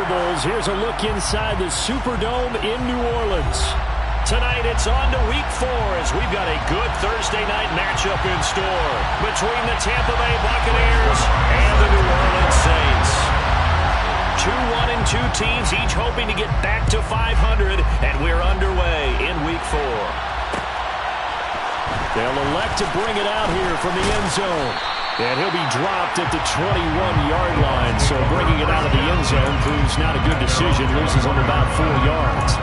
Bowls. Here's a look inside the Superdome in New Orleans. Tonight it's on to Week 4 as we've got a good Thursday night matchup in store between the Tampa Bay Buccaneers and the New Orleans Saints. 2-1-2 teams, each hoping to get back to 500, and we're underway in Week 4. They'll elect to bring it out here from the end zone. And he'll be dropped at the 21-yard line. So bringing it out of the end zone proves not a good decision. Loses him about 4 yards.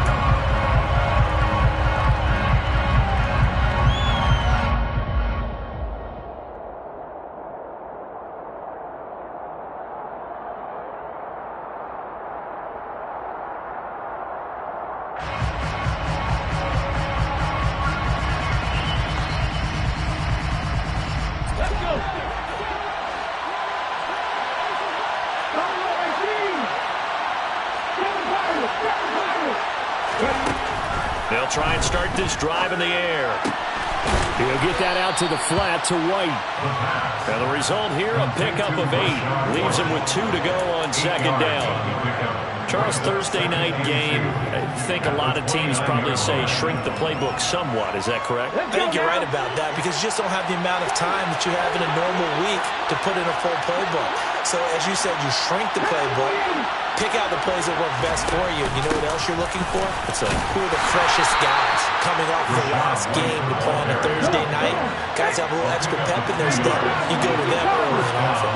They'll try and start this drive in the air. He'll get that out to the flat to White. And the result here, a pickup of 8. Leaves him with 2 to go on second down. Charles, Thursday night game, I think a lot of teams probably say shrink the playbook somewhat. Is that correct? I think you're right about that because you just don't have the amount of time that you have in a normal week to put in a full playbook. So, as you said, you shrink the playbook, pick out the plays that work best for you. And you know what else you're looking for? Who are the freshest guys coming off the last game to play on a Thursday night? Guys have a little extra pep in their step. You go to them early and often.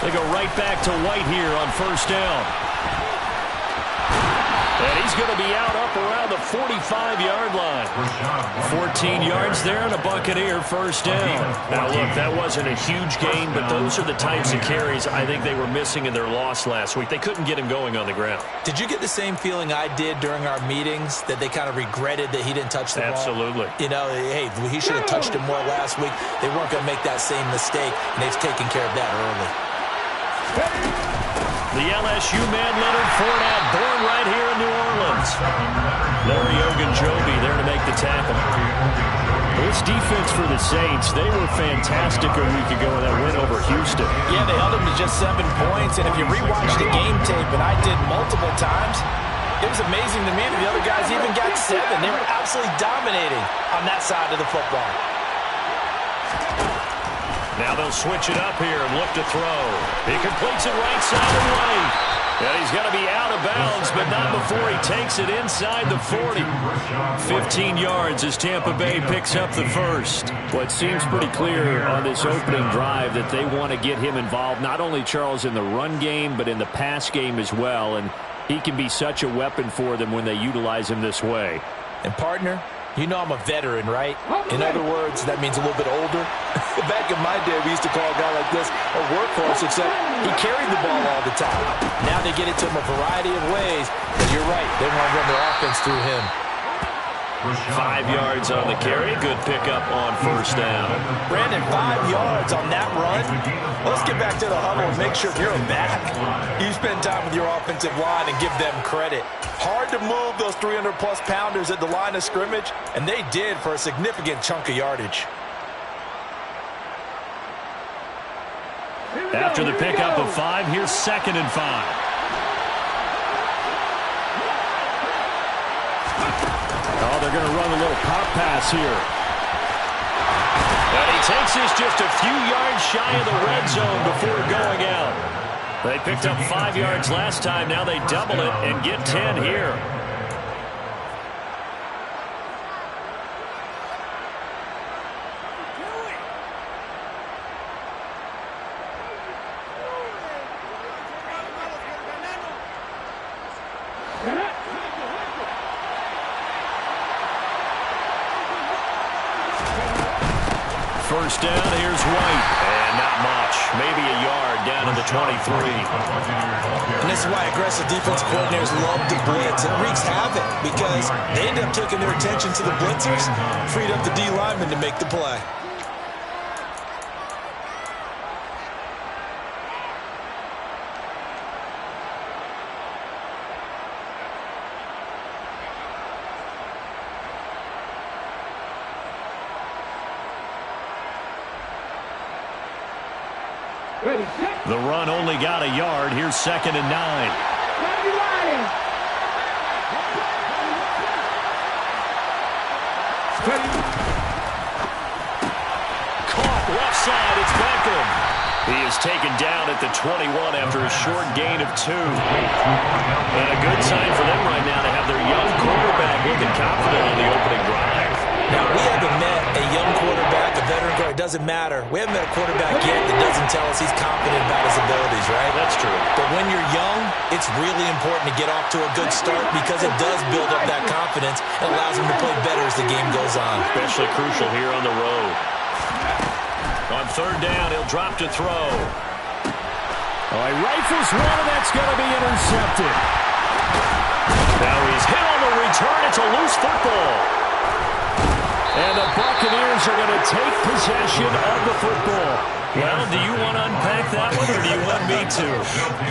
They go right back to White here on first down. And he's going to be out up around the 45-yard line. 14 yards there and a Buccaneer first down. Now, look, that wasn't a huge gain, but those are the types of carries I think they were missing in their loss last week. They couldn't get him going on the ground. Did you get the same feeling I did during our meetings, that they kind of regretted that he didn't touch the ball? Absolutely. You know, hey, he should have touched it more last week. They weren't going to make that same mistake, and they've taken care of that early. The LSU man, Leonard Fournette, born right here in New Orleans. Larry Ogunjobi there to make the tackle. This defense for the Saints, they were fantastic a week ago in that win over Houston. Yeah, they held them to just 7 points, and if you rewatch the game tape, and I did multiple times, it was amazing to me that the other guys even got 7. They were absolutely dominating on that side of the football. Now they'll switch it up here and look to throw. He completes it right side and right. And he's going to be out of bounds, but not before he takes it inside the 40. 15 yards as Tampa Bay picks up the first. Well, it seems pretty clear on this opening drive that they want to get him involved, not only, Charles, in the run game, but in the pass game as well. And he can be such a weapon for them when they utilize him this way. And, partner, you know I'm a veteran, right? In other words, that means a little bit older. Back in my day, we used to call a guy like this a workhorse, except he carried the ball all the time. Now they get it to him a variety of ways, but you're right. They want to run their offense through him. 5 yards on the carry. Good pickup on first down. Brandon, 5 yards on that run. Let's get back to the huddle and make sure you're a back. You spend time with your offensive line and give them credit. Hard to move those 300-plus pounders at the line of scrimmage, and they did for a significant chunk of yardage. After the pickup of 5, here's 2nd and 5. Oh, they're going to run a little pop pass here. And he takes this just a few yards shy of the red zone before going out. They picked up 5 yards last time. Now they double it and get 10 here. First down, here's White. And not much. Maybe a yard down to the 23. And this is why aggressive defense coordinators love to blitz. It wreaks havoc because they end up taking their attention to the blitzers, freed up the D lineman to make the play. The run only got a yard. Here's 2nd and 9. Caught left side. It's Beckham. He is taken down at the 21 after a short gain of 2. And a good sign for them right now to have their young quarterback looking confident on the opening drive. Now, we haven't met a young quarterback, a veteran quarterback. It doesn't matter. We haven't met a quarterback yet that doesn't tell us he's confident about his abilities, right? That's true. But when you're young, it's really important to get off to a good start because it does build up that confidence and allows him to play better as the game goes on. Especially crucial here on the road. On 3rd down, he'll drop to throw. Oh, he rifles one, and that's going to be intercepted. Now he's hit on the return. It's a loose football. And the Buccaneers are going to take possession of the football. Well, do you want to unpack that one, or do you want me to?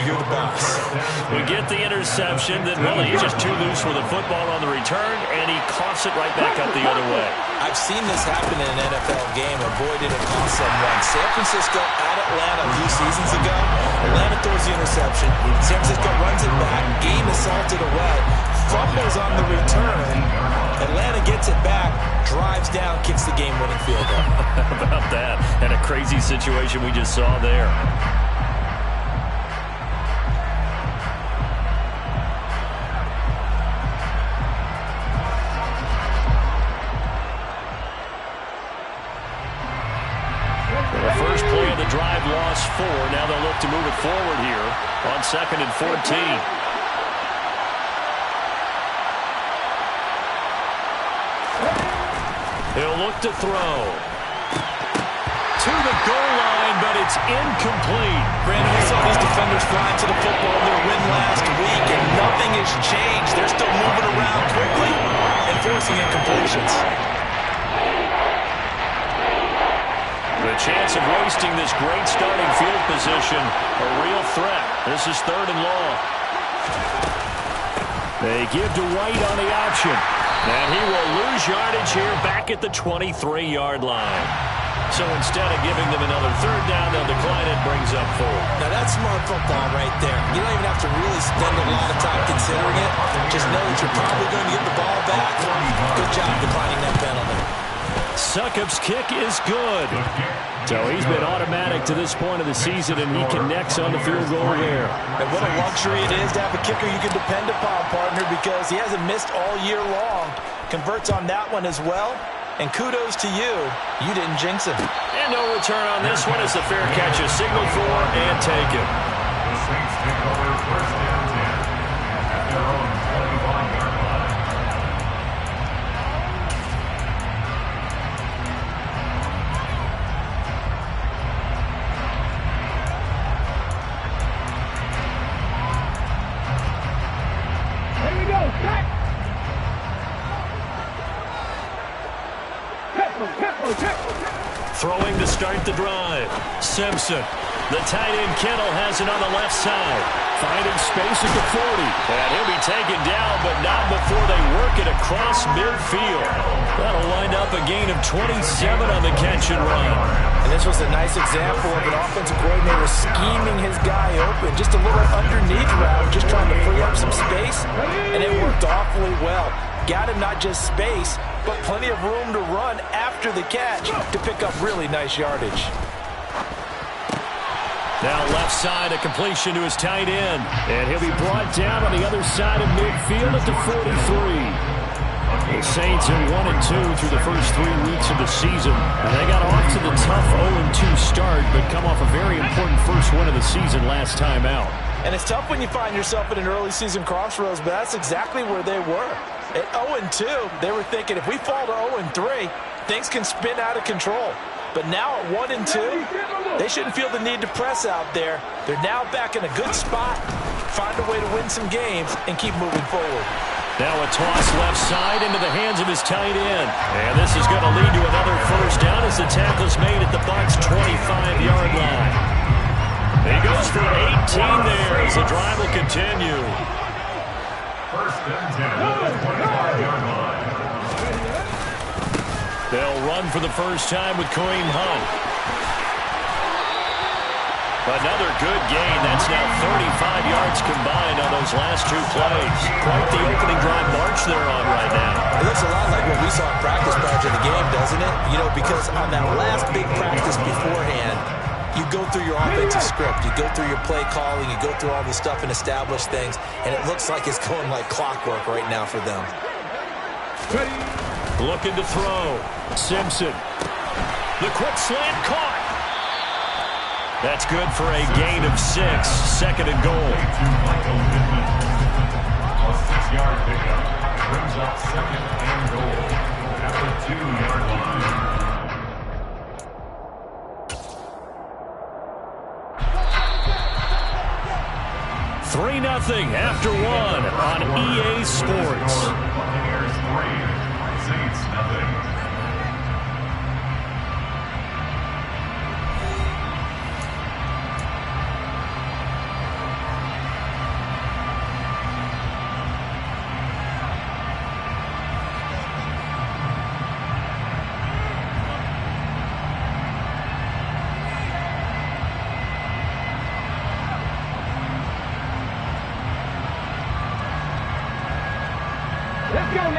You're the boss. We get the interception, then really he's just too loose with the football on the return, and he coughs it right back up the other way. I've seen this happen in an NFL game, and boy, did it cost someone. San Francisco at Atlanta a few seasons ago. Atlanta throws the interception. San Francisco runs it back. Game is salted away. Fumbles on the return. Atlanta gets it back, drives down, kicks the game-winning field goal. How about that? And a crazy situation we just saw there. The first play of the drive lost 4. Now they'll look to move it forward here on 2nd and 14. He'll look to throw. To the goal line, but it's incomplete. Brandon, we saw these defenders flying to the football in their win last week, and nothing has changed. They're still moving around quickly and forcing incompletions. The chance of wasting this great starting field position, a real threat. This is 3rd and long. They give to White on the option. And he will lose yardage here back at the 23-yard line. So instead of giving them another 3rd down, they'll decline it, brings up 4. Now that's smart football right there. You don't even have to really spend a lot of time considering it. Just know that you're probably going to get the ball back. Good job declining that penalty. Succop's kick is good. So he's been automatic to this point of the season, and he connects on the field goal there. And what a luxury it is to have a kicker you can depend upon, partner, because he hasn't missed all year long. Converts on that one as well. And kudos to you. You didn't jinx him. And no return on this one as the fair catch is signaled for and taken. The Saints take over 1st and 10 at their own 25-yard line. Throwing to start the drive. Simpson. The tight end Kittle has it on the left side. Finding space at the 40. And he'll be taken down, but not before they work it across midfield. That'll wind up a gain of 27 on the catch and run. And this was a nice example of an offensive coordinator scheming his guy open. Just a little underneath route, just trying to free up some space. And it worked awfully well. Got him not just space, but plenty of room to run after the catch to pick up really nice yardage. Now left side, a completion to his tight end. And he'll be brought down on the other side of midfield at the 43. The Saints are 1-2 through the first 3 weeks of the season. And they got off to the tough 0-2 start, but come off a very important first win of the season last time out. And it's tough when you find yourself at an early season crossroads, but that's exactly where they were. At 0-2, they were thinking if we fall to 0-3, things can spin out of control. But now at 1-2, they shouldn't feel the need to press out there. They're now back in a good spot, find a way to win some games, and keep moving forward. Now a toss left side into the hands of his tight end. And this is going to lead to another first down as the tackle's made at the Bucs' 25-yard line. He goes for 18 there as the drive will continue. 1st and 10 at the 25-yard line. They'll run for the first time with Kareem Hunt. Another good gain. That's now 35 yards combined on those last two plays. Quite the opening drive march they're on right now. It looks a lot like what we saw in practice prior to the game, doesn't it? You know, because on that last big practice beforehand, you go through your offensive script, you go through your play calling, you go through all the stuff and establish things, and it looks like it's going like clockwork right now for them. Looking to throw. Simpson. The quick slant caught. That's good for a gain of 6. Second and goal. A 6-yard pickup brings up second and goal at the 2-yard line. 3-0 after 1 on EA Sports. Buccaneers 3, Saints 0.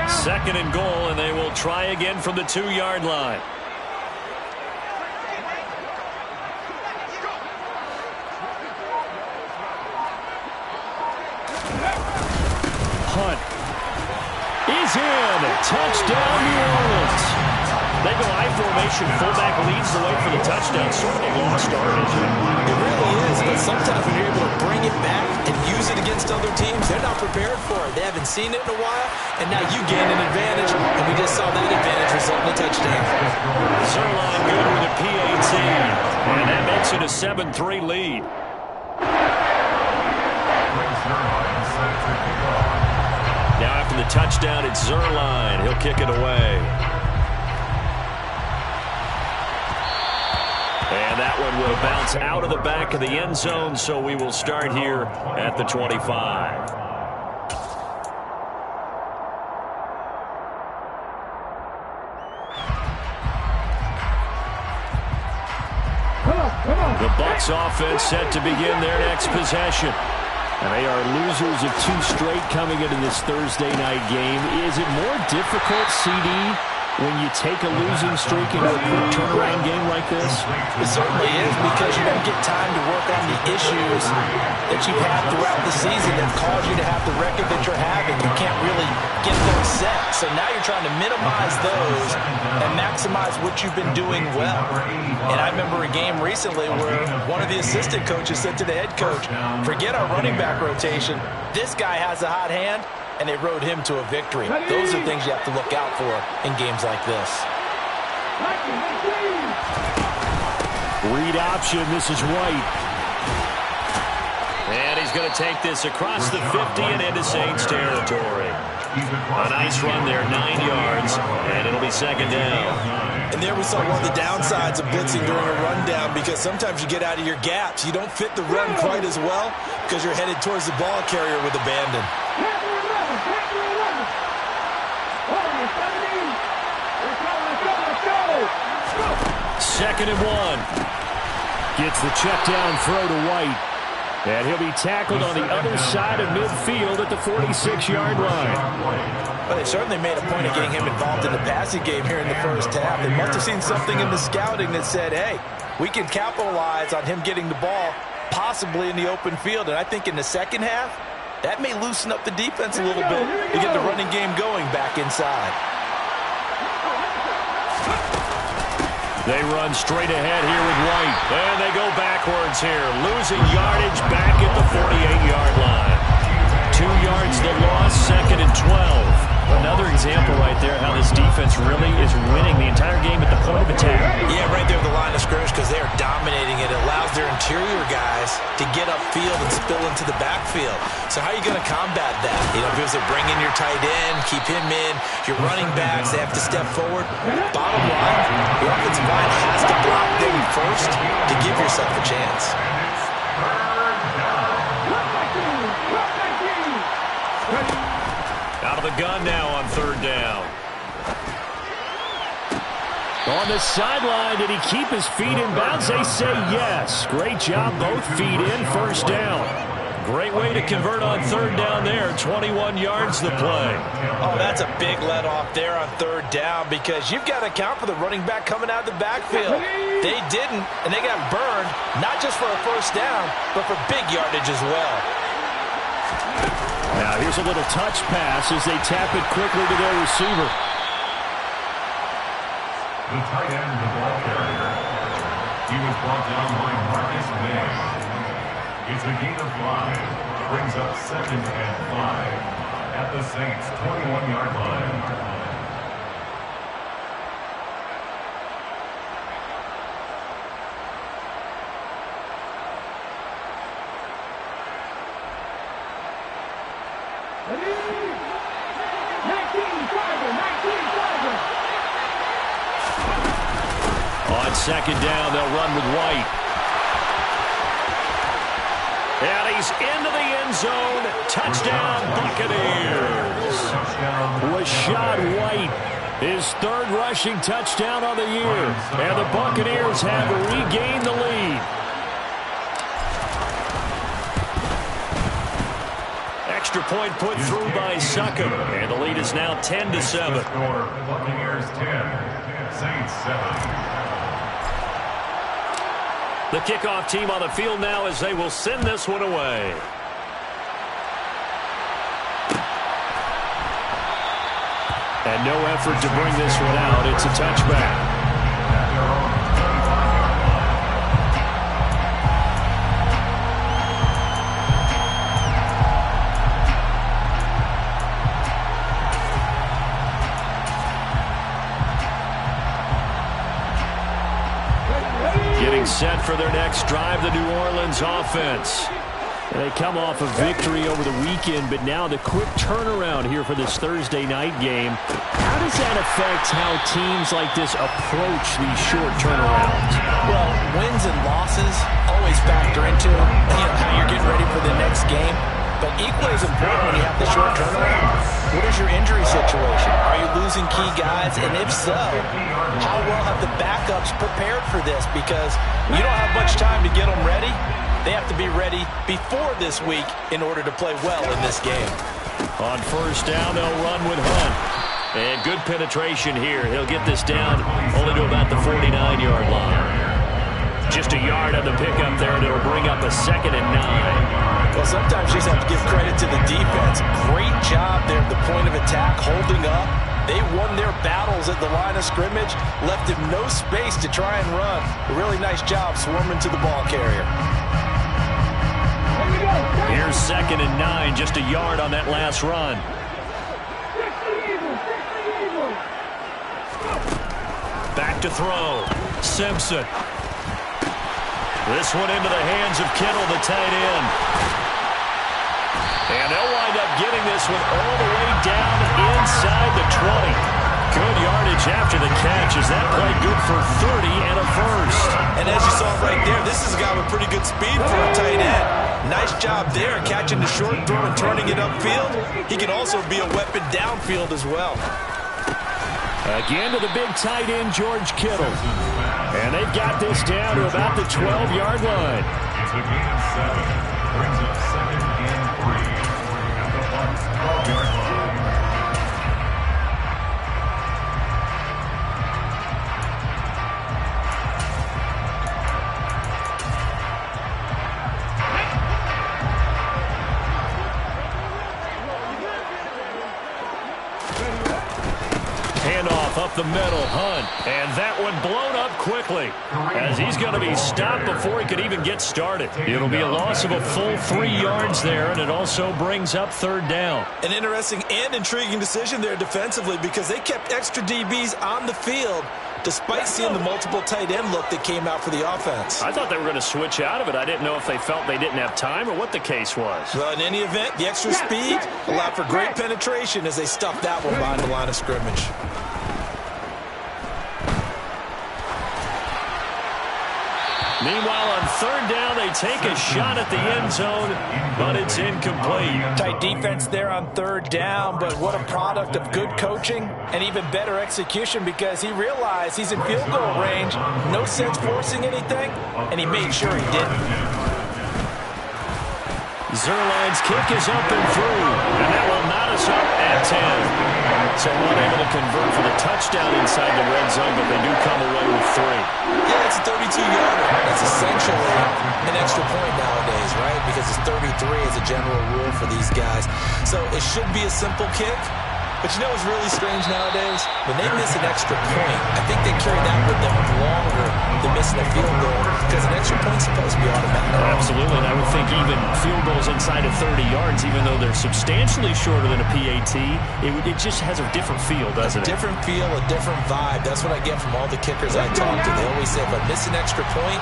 Second and goal, and they will try again from the 2-yard line. Hunt is in. Touchdown, New Orleans. They go I formation. Fullback leads the way for the touchdown. Sort of a lost art, isn't it? It really is, but sometimes when you're able to bring it back and use it against other teams, they're not prepared for it. They haven't seen it in a while, and now you gain an advantage, and we just saw that advantage result in a touchdown. Zerline good with a PAT, and that makes it a 7-3 lead. Now after the touchdown, it's Zerline. He'll kick it away. And that one will bounce out of the back of the end zone, so we will start here at the 25. The Bucs offense set to begin their next possession. And they are losers of 2 straight coming into this Thursday night game. Is it more difficult, CD, when you take a losing streak into a quick turnaround game like this? It certainly is, because you don't get time to work on the issues that you've had throughout the season that cause you to have the record that you're having. You can't really get those set. So now you're trying to minimize those and maximize what you've been doing well. And I remember a game recently where one of the assistant coaches said to the head coach, forget our running back rotation. This guy has a hot hand, and they rode him to a victory. Those are things you have to look out for in games like this. Read option. This is White. And he's going to take this across the 50 and into Saints territory. A nice run there, 9 yards, and it'll be second down. And there we saw one of the downsides of blitzing during a rundown, because sometimes you get out of your gaps. You don't fit the run quite as well because you're headed towards the ball carrier with abandon. Second and 1. Gets the check down throw to White. And he'll be tackled on the other side of midfield at the 46-yard line. Well, they certainly made a point of getting him involved in the passing game here in the first half. They must have seen something in the scouting that said, hey, we can capitalize on him getting the ball possibly in the open field. And I think in the second half, that may loosen up the defense a little bit to get the running game going back inside. They run straight ahead here with White. And they go backwards here. Losing yardage back at the 48-yard line. 2 yards the loss, second and 12. Another example right there how this defense really is winning the entire game at the point of attack. Yeah, right there at the line of scrimmage, because they are dominating it. It allows their interior guys to get upfield and spill into the backfield. So how are you going to combat that? You know, because they bring in your tight end, keep him in. Your running backs, they have to step forward. Bottom line, the offensive line has to block them first to give yourself a chance. Out of the gun now on third down. On the sideline, did he keep his feet in bounds? They say yes. Great job, both feet in, first down. Great way to convert on third down there. 21 yards to play. Oh, that's a big let off there on third down because you've got to account for the running back coming out of the backfield. They didn't, and they got burned, not just for a first down, but for big yardage as well. Now here's a little touch pass as they tap it quickly to their receiver. The tight end of the ball carrier. He was brought down by Marcus May. It's a gain of 5. Brings up 2nd and 5 at the Saints' 21-yard line. On second down, they'll run with White. And he's into the end zone. Touchdown, Buccaneers. Rashad White, his third rushing touchdown on the year. And the Buccaneers have regained the lead. Extra point put through by Succop. And the lead is now 10-7. Buccaneers 10, Saints 7. The kickoff team on the field now as they will send this one away. And no effort to bring this one out. It's a touchback. Set for their next drive, the New Orleans offense. They come off a victory over the weekend, but now the quick turnaround here for this Thursday night game. How does that affect how teams like this approach these short turnarounds? Well, wins and losses always factor into how you're getting ready for the next game. But equally as important when you have the short turnaround, what is your injury situation? Are you losing key guys? And if so, how well have the backups prepared for this? Because you don't have much time to get them ready. They have to be ready before this week in order to play well in this game. On first down, they'll run with Hunt. And good penetration here. He'll get this down only to about the 49-yard line. Just a yard on the pickup there, and it'll bring up a 2nd and 9. Well, sometimes you just have to give credit to the defense. Great job there at the point of attack, holding up. They won their battles at the line of scrimmage, left him no space to try and run. A really nice job swarming to the ball carrier. Here's 2nd and 9, just a yard on that last run. Back to throw. Simpson. This one into the hands of Kittle, the tight end. And they'll wind up getting this one all the way down inside the 20. Good yardage after the catch as that played good for 30 and a first. And as you saw right there, this is a guy with pretty good speed for a tight end. Nice job there catching the short throw and turning it upfield. He can also be a weapon downfield as well. Again to the big tight end, George Kittle. And they've got this down to about the 12-yard line. It's a gain of 7. Brings up 2nd and 3 at the Bucs' 12-yard line. Handoff up the middle, Hunt. And that one blown up quickly as he's going to be stopped before he could even get started. It'll be a loss of a full 3 yards there, and it also brings up 3rd down. An interesting and intriguing decision there defensively because they kept extra DBs on the field despite seeing the multiple tight end look that came out for the offense. I thought they were going to switch out of it. I didn't know if they felt they didn't have time or what the case was. Well, in any event, the extra speed allowed for great penetration as they stuffed that one behind the line of scrimmage. Meanwhile, on third down, they take a shot at the end zone, but it's incomplete. Tight defense there on third down, but what a product of good coaching and even better execution, because he realized he's in field goal range. No sense forcing anything, and he made sure he didn't. Zerline's kick is up and through, and that will knot us up at 10. So unable to convert for the touchdown inside the red zone, but they do come away with 3. Yeah, it's a 32-yarder. That's essentially an extra point nowadays, right? Because it's 33 as a general rule for these guys. So it should be a simple kick. But you know what's really strange nowadays? When they miss an extra point, I think they carry that with them longer than missing a field goal, because an extra point's supposed to be automatic. Absolutely, and I would think even field goals inside of 30 yards, even though they're substantially shorter than a PAT, it just has a different feel, doesn't it? A different feel, a different vibe. That's what I get from all the kickers I talk to. They always say, if I miss an extra point,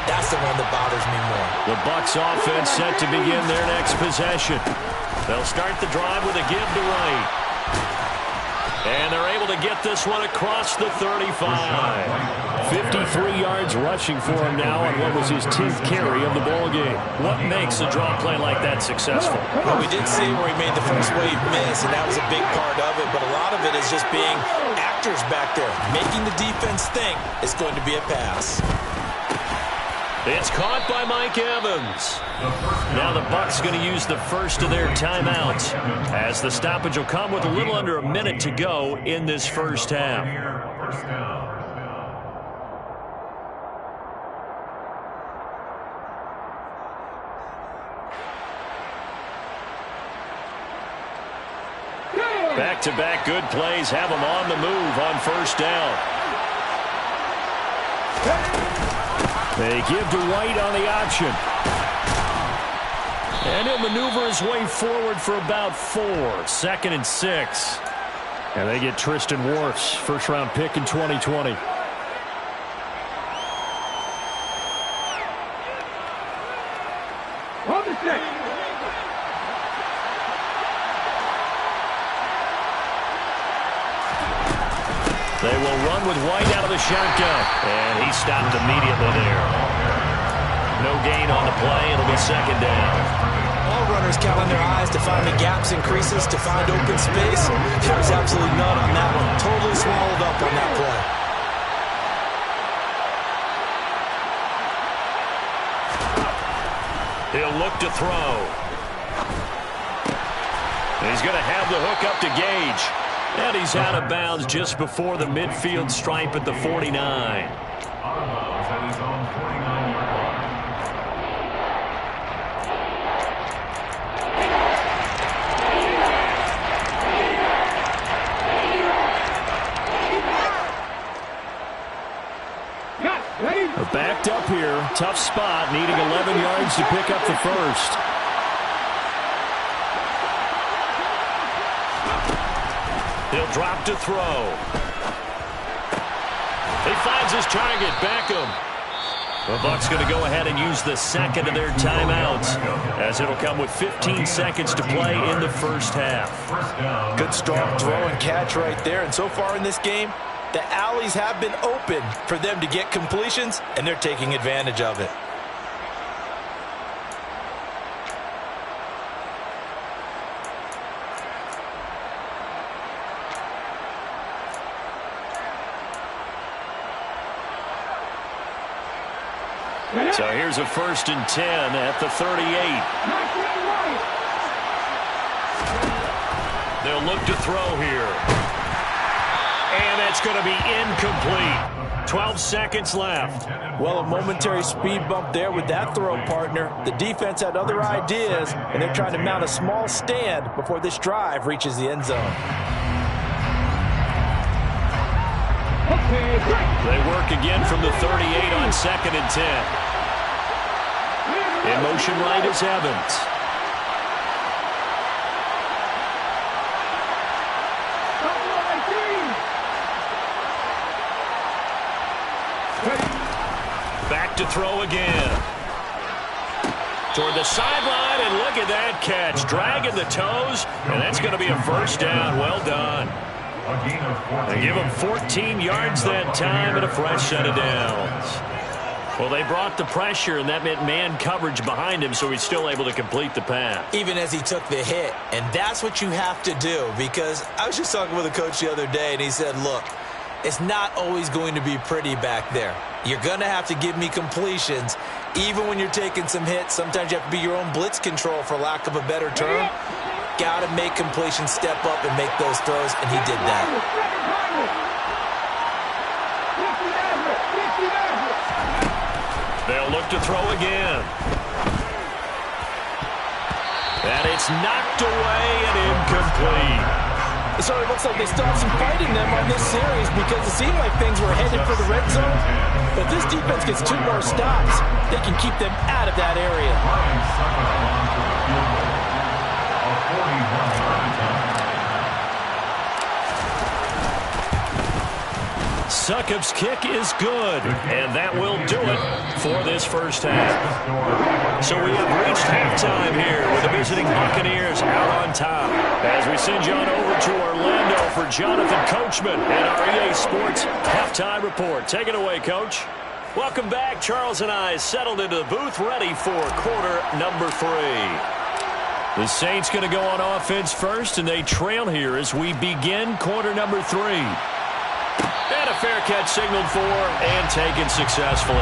that's the one that bothers me more. The Bucs offense set to begin their next possession. They'll start the drive with a give to right. And they're able to get this one across the 35. 53 yards rushing for him now on what was his 10th carry of the ball game. What makes a draw play like that successful? Well, we did see where he made the first wave miss, and that was a big part of it. But a lot of it is just being actors back there, making the defense think it's going to be a pass. It's caught by Mike Evans. Now the Bucs going to use the first of their timeouts, as the stoppage will come with a little under a minute to go in this first half. Back-to-back good plays have them on the move on first down. They give to White on the option. And he'll maneuver his way forward for about 4. 2nd and 6. And they get Tristan Wirfs, first-round pick in 2020. They will run with White out of the shotgun. And he stopped immediately there. No gain on the play. It'll be 2nd down. All runners count on their eyes to find the gaps and creases, to find open space. There was absolutely none on that one. Totally swallowed up on that play. He'll look to throw. He's going to have the hook up to Gage. And he's out of bounds just before the midfield stripe at the 49. Out of bounds at his own 49-yard line. They're backed up here. Tough spot, needing 11 yards to pick up the first. He'll drop to throw. He finds his target, Beckham. The Bucs going to go ahead and use the second of their timeouts, as it'll come with 15 seconds to play in the first half. Good strong throw and catch right there. And so far in this game, the alleys have been open for them to get completions, and they're taking advantage of it. So here's a 1st and 10 at the 38. They'll look to throw here. And that's going to be incomplete. 12 seconds left. Well, a momentary speed bump there with that throw, partner. The defense had other ideas, and they're trying to mount a small stand before this drive reaches the end zone. They work again from the 38 on 2nd and 10. In motion right is Evans. Back to throw again. Toward the sideline, and look at that catch. Dragging the toes, and that's going to be a first down. Well done. They give him 14 yards that time and a fresh set of downs. Well, they brought the pressure, and that meant man coverage behind him, so he's still able to complete the pass. Even as he took the hit, and that's what you have to do, because I was just talking with a coach the other day, and he said, look, it's not always going to be pretty back there. You're going to have to give me completions, even when you're taking some hits. Sometimes you have to be your own blitz control, for lack of a better term. Got to make completions, step up, and make those throws, and he did that. They'll look to throw again. And it's knocked away and incomplete. So it looks like they still have some fighting them on this series, because it seemed like things were headed for the red zone. But this defense gets 2 more stops, they can keep them out of that area. Succop's kick is good, and that will do it for this first half. So we have reached halftime here with the visiting Buccaneers out on top. As we send you on over to Orlando for Jonathan Coachman and our EA Sports Halftime Report. Take it away, Coach. Welcome back. Charles and I settled into the booth, ready for quarter number 3. The Saints going to go on offense first, and they trail here as we begin quarter number 3. And a fair catch signaled for and taken successfully.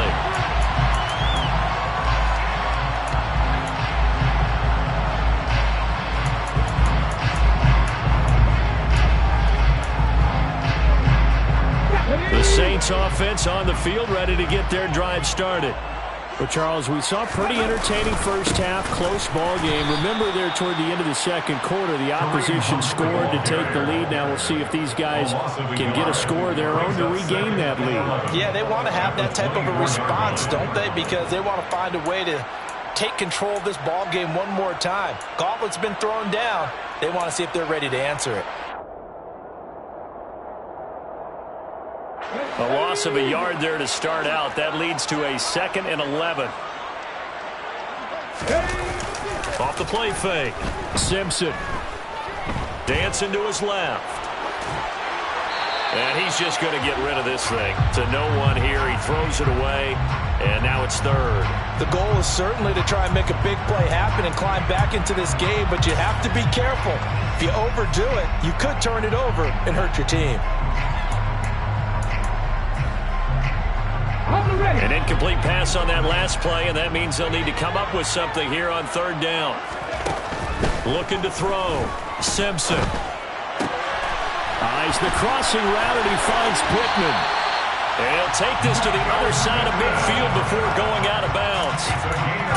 The Saints offense on the field, ready to get their drive started. Well, Charles, we saw a pretty entertaining first half, close ball game. Remember there toward the end of the second quarter, the opposition scored to take the lead. Now we'll see if these guys can get a score of their own to regain that lead. Yeah, they want to have that type of a response, don't they? Because they want to find a way to take control of this ball game one more time. Gauntlet's been thrown down. They want to see if they're ready to answer it. A loss of a yard there to start out. That leads to a 2nd and 11. Off the play fake. Simpson. Dancing to his left. And he's just going to get rid of this thing. To no one here. He throws it away. And now it's 3rd. The goal is certainly to try and make a big play happen and climb back into this game, but you have to be careful. If you overdo it, you could turn it over and hurt your team. An incomplete pass on that last play, and that means they'll need to come up with something here on 3rd down. Looking to throw. Simpson. Eyes the crossing route, and he finds Pittman. And he'll take this to the other side of midfield before going out of bounds.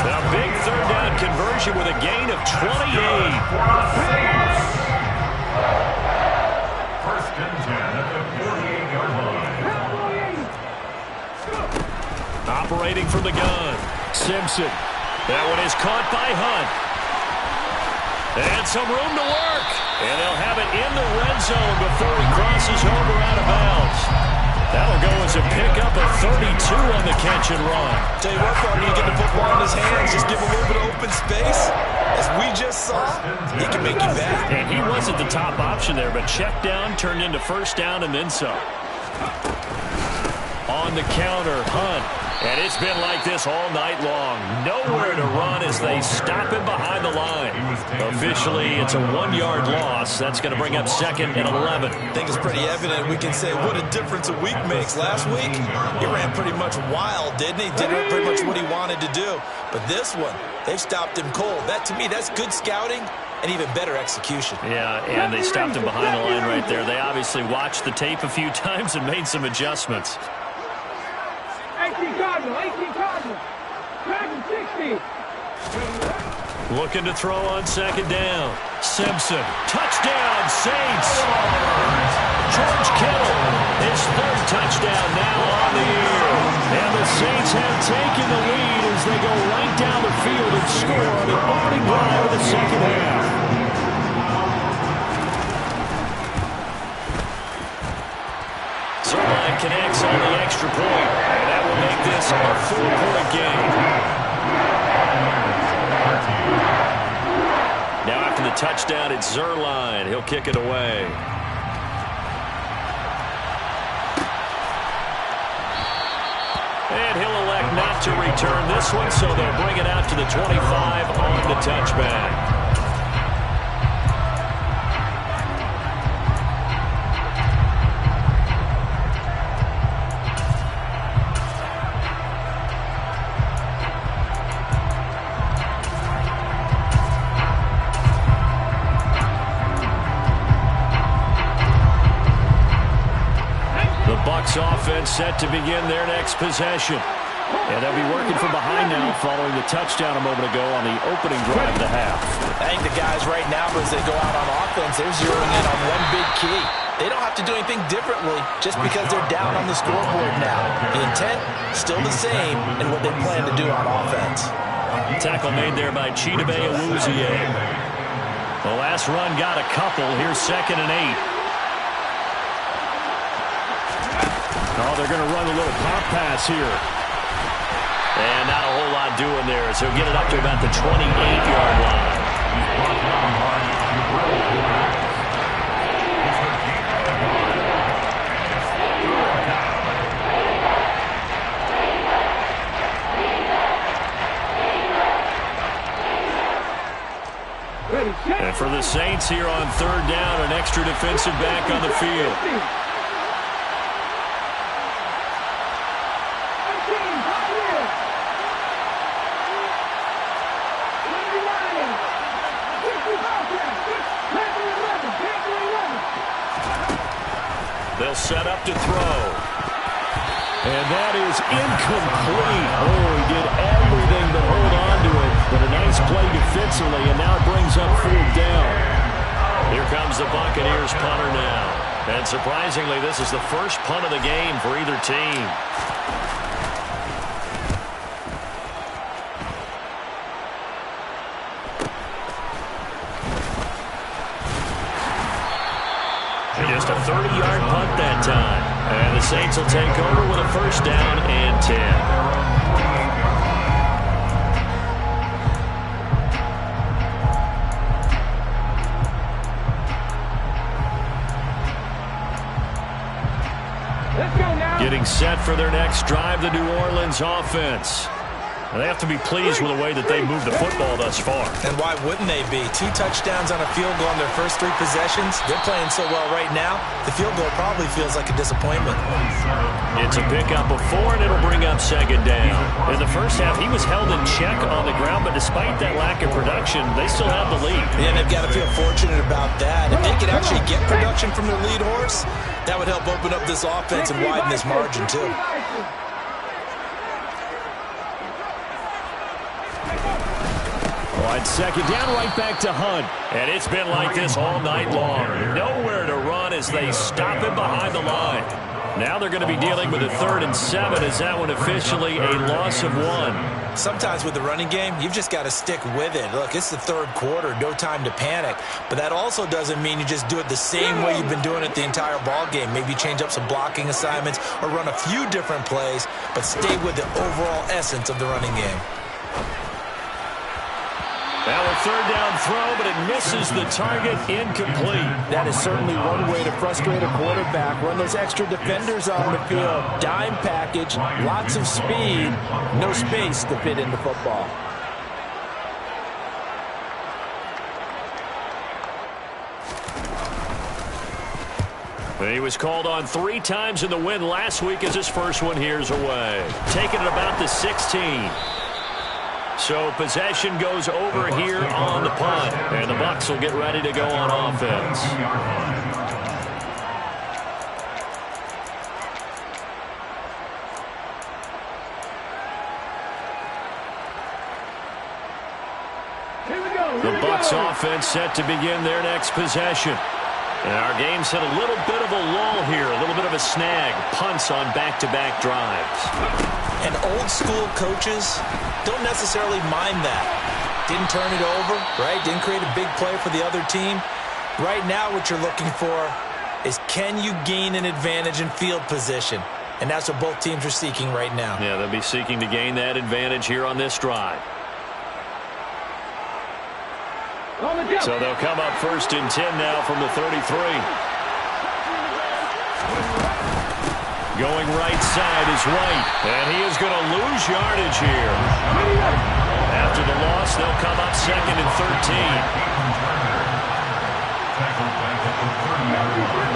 A big 3rd down conversion with a gain of 28. First and 10 at the 48-yard line. Operating from the gun. Simpson. That one is caught by Hunt. And some room to work. And they'll have it in the red zone before he crosses over out of bounds. That'll go as a pickup of 32 on the catch and run. Tell you what, when you get the football in his hands, just give a little bit of open space. As we just saw, he can make you bad. And he wasn't the top option there, but check down turned into 1st down and then some. On the counter, Hunt. And it's been like this all night long. Nowhere to run as they stop him behind the line. Officially, it's a 1-yard loss. That's going to bring up 2nd and 11. I think it's pretty evident. We can say what a difference a week makes. Last week, he ran pretty much wild, didn't he? Did pretty much what he wanted to do. But this one, they stopped him cold. That, to me, that's good scouting and even better execution. Yeah, and they stopped him behind the line right there. They obviously watched the tape a few times and made some adjustments. 18 Cardinal, Dragon 60. Looking to throw on 2nd down. Simpson, touchdown, Saints. George Kittle, his 3rd touchdown now on the year. And the Saints have taken the lead as they go right down the field and score on the opening drive of the 2nd half. Zerline connects on the extra point, and that will make this a 4-point game. Now after the touchdown, it's Zerline. He'll kick it away. And he'll elect not to return this one, so they'll bring it out to the 25 on the touchback. Offense set to begin their next possession. And they'll be working from behind now following the touchdown a moment ago on the opening drive of the half. I think the guys right now, as they go out on offense, they're zeroing in on one big key. They don't have to do anything differently just because they're down on the scoreboard now. The intent, still the same, and what they plan to do on offense. Tackle made there by Chidobe Awuzie. The last run got a couple. Here's 2nd and 8. Oh, they're going to run a little pop pass here. And not a whole lot doing there, so he'll get it up to about the 28-yard line. And for the Saints here on 3rd down, an extra defensive back on the field. They'll set up to throw. And that is incomplete. Oh, he did everything but hold on to it. But a nice play defensively, and now it brings up 4th down. Here comes the Buccaneers punter now. And surprisingly, this is the first punt of the game for either team. Just a 30-yard punt that time. And the Saints will take over with a 1st down and 10. Let's go now. Getting set for their next drive, the New Orleans offense. And they have to be pleased with the way that they moved the football thus far. And why wouldn't they be? 2 touchdowns on a field goal in their first 3 possessions. They're playing so well right now, the field goal probably feels like a disappointment. It's a pickup of 4, and it'll bring up 2nd down. In the first half, he was held in check on the ground, but despite that lack of production, they still have the lead. Yeah, and they've got to feel fortunate about that. If they could actually get production from their lead horse, that would help open up this offense and widen this margin, too. On 2nd down, right back to Hunt. And it's been like this all night long. Nowhere to run as they stop him behind the line. Now they're going to be dealing with a 3rd and 7. Is that one officially a loss of 1? Sometimes with the running game, you've just got to stick with it. Look, it's the 3rd quarter, no time to panic. But that also doesn't mean you just do it the same way you've been doing it the entire ball game. Maybe change up some blocking assignments or run a few different plays, but stay with the overall essence of the running game. Now a 3rd down throw, but it misses the target, incomplete. That is certainly one way to frustrate a quarterback. Run those extra defenders on the field. Dime package, lots of speed, no space to fit into football. He was called on 3 times in the win last week as his first one here's away. Taking it about the 16. So possession goes over here on the punt. And the Bucs will get ready to go on offense. The Bucs offense set to begin their next possession. And our game's hit a little bit of a lull here, a little bit of a snag. Punts on back-to-back drives. And old-school coaches don't necessarily mind that. Didn't turn it over, right? Didn't create a big play for the other team. Right now what you're looking for is can you gain an advantage in field position? And that's what both teams are seeking right now. Yeah, they'll be seeking to gain that advantage here on this drive. So they'll come up 1st and 10 now from the 33. Going right side is White, and he is going to lose yardage here. After the loss, they'll come up second and 13. Tackled back at the 30-yard line.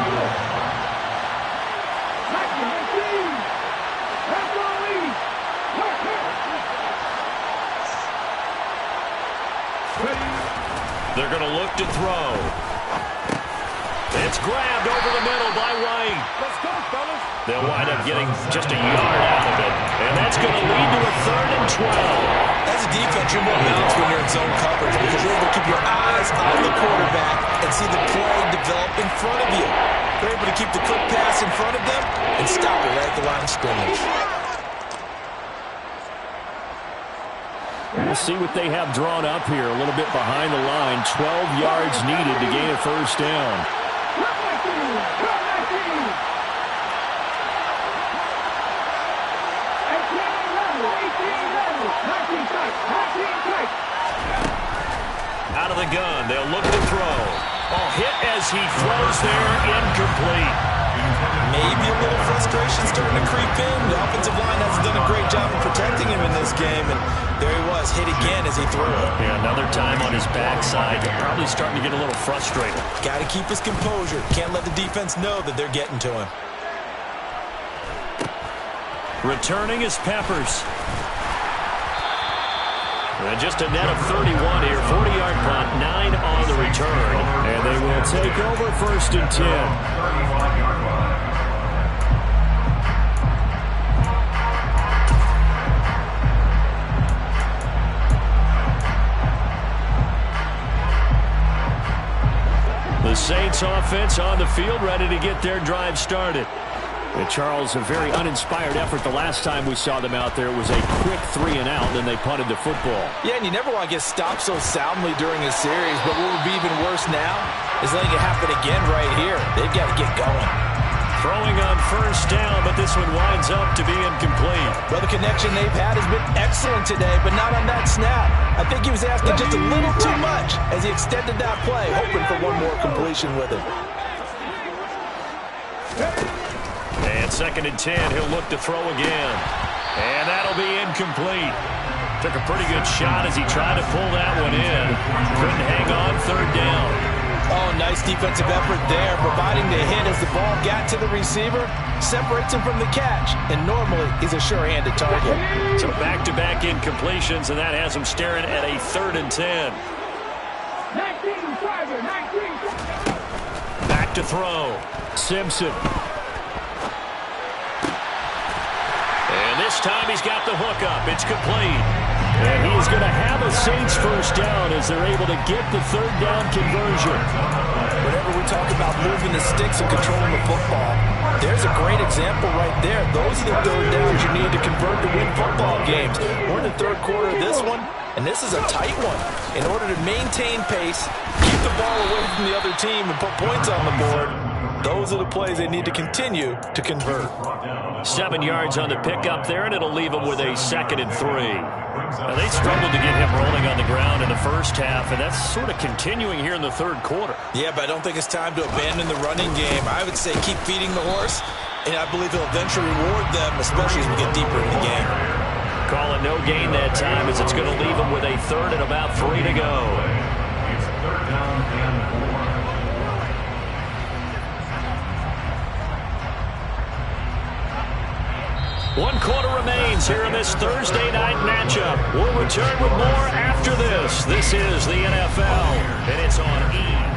They're going to look to throw. It's grabbed over the middle by White. Let's go, fellas. They'll wind up getting just a yard out of it. And that's going to lead to a 3rd and 12. As a defense, you're more balanced when you're in zone coverage because you're able to keep your eyes on the quarterback and see the play develop in front of you. You're able to keep the quick pass in front of them and stop it right at the line of scrimmage. We'll see what they have drawn up here. A little bit behind the line. 12 yards needed to gain a first down. Out of the gun, they'll look to throw. Oh, hit as he throws there, incomplete. Maybe a little frustration starting to creep in. The offensive line hasn't done a great job of protecting him in this game, and there he was, hit again as he threw it. Yeah, another time on his backside. Probably starting to get a little frustrated. Got to keep his composure. Can't let the defense know that they're getting to him. Returning is Peppers. And just a net of 31 here. 40-yard punt, 9 on the return. And they will take over 1st and 10. 35-yard line. The Saints offense on the field, ready to get their drive started. And Charles, a very uninspired effort the last time we saw them out there. It was a quick 3 and out, then they punted the football. Yeah, and you never want to get stopped so soundly during a series, but what would be even worse now is letting it happen again right here. They've got to get going. Throwing on first down, but this one winds up to be incomplete. Well, the connection they've had has been excellent today, but not on that snap. I think he was asking just a little too much as he extended that play, hoping for one more completion with it. And 2nd and 10, he'll look to throw again. And that'll be incomplete. Took a pretty good shot as he tried to pull that one in. Couldn't hang on, 3rd down. Oh, nice defensive effort there, providing the hit as the ball got to the receiver, separates him from the catch, and normally he's a sure-handed target. So back-to-back incompletions, and that has him staring at a 3rd and 10. 19, Tiger, 19. Back to throw. Simpson. And this time he's got the hook up. It's complete. And he's going to have a Saints first down as they're able to get the 3rd down conversion. Whenever we talk about moving the sticks and controlling the football, there's a great example right there. Those are the 3rd downs you need to convert to win football games. We're in the 3rd quarter of this one, and this is a tight one. In order to maintain pace, keep the ball away from the other team, and put points on the board, those are the plays they need to continue to convert. 7 yards on the pickup there, and it'll leave them with a 2nd and 3. Now, they struggled to get him rolling on the ground in the first half, and that's sort of continuing here in the 3rd quarter. Yeah, but I don't think it's time to abandon the running game. I would say keep feeding the horse, and I believe he'll eventually reward them, especially as we get deeper in the game. Call it no gain that time as it's going to leave him with a 3rd and about 3 to go. It's 3rd down and 4. 1 quarter remains here in this Thursday night matchup. We'll return with more after this. This is the NFL, and it's on E!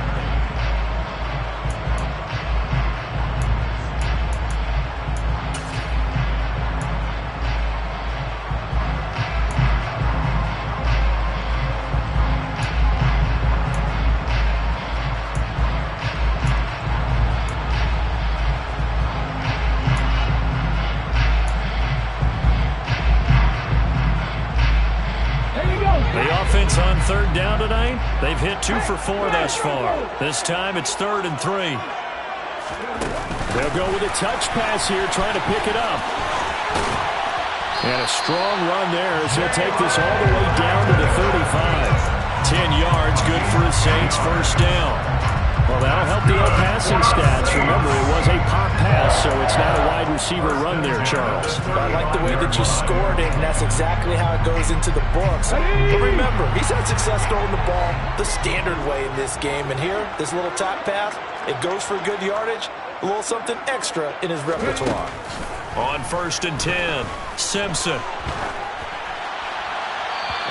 On 3rd down tonight, they've hit 2 for 4 thus far. This time it's 3rd and 3. They'll go with a touch pass here, trying to pick it up. And a strong run there as he'll take this all the way down to the 35. 10 yards, good for the Saints, first down. Well, that'll help the old passing stats. Remember, it was a pop pass, so it's not a wide receiver run there, Charles. I like the way that you scored it, and that's exactly how it goes into the books. But remember, he's had success throwing the ball the standard way in this game. And here, this little top pass, it goes for good yardage, a little something extra in his repertoire. On 1st and 10, Simpson.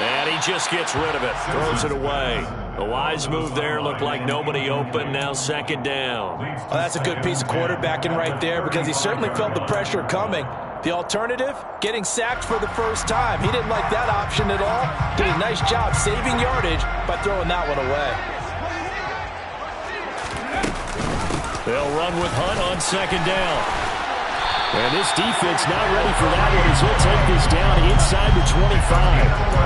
And he just gets rid of it, throws it away. A wise move there, looked like nobody open, now 2nd down. Well, that's a good piece of quarterbacking right there because he certainly felt the pressure coming. The alternative, getting sacked for the first time. He didn't like that option at all. Did a nice job saving yardage by throwing that one away. They'll run with Hunt on 2nd down. And this defense not ready for that one as he'll take this down inside the 25.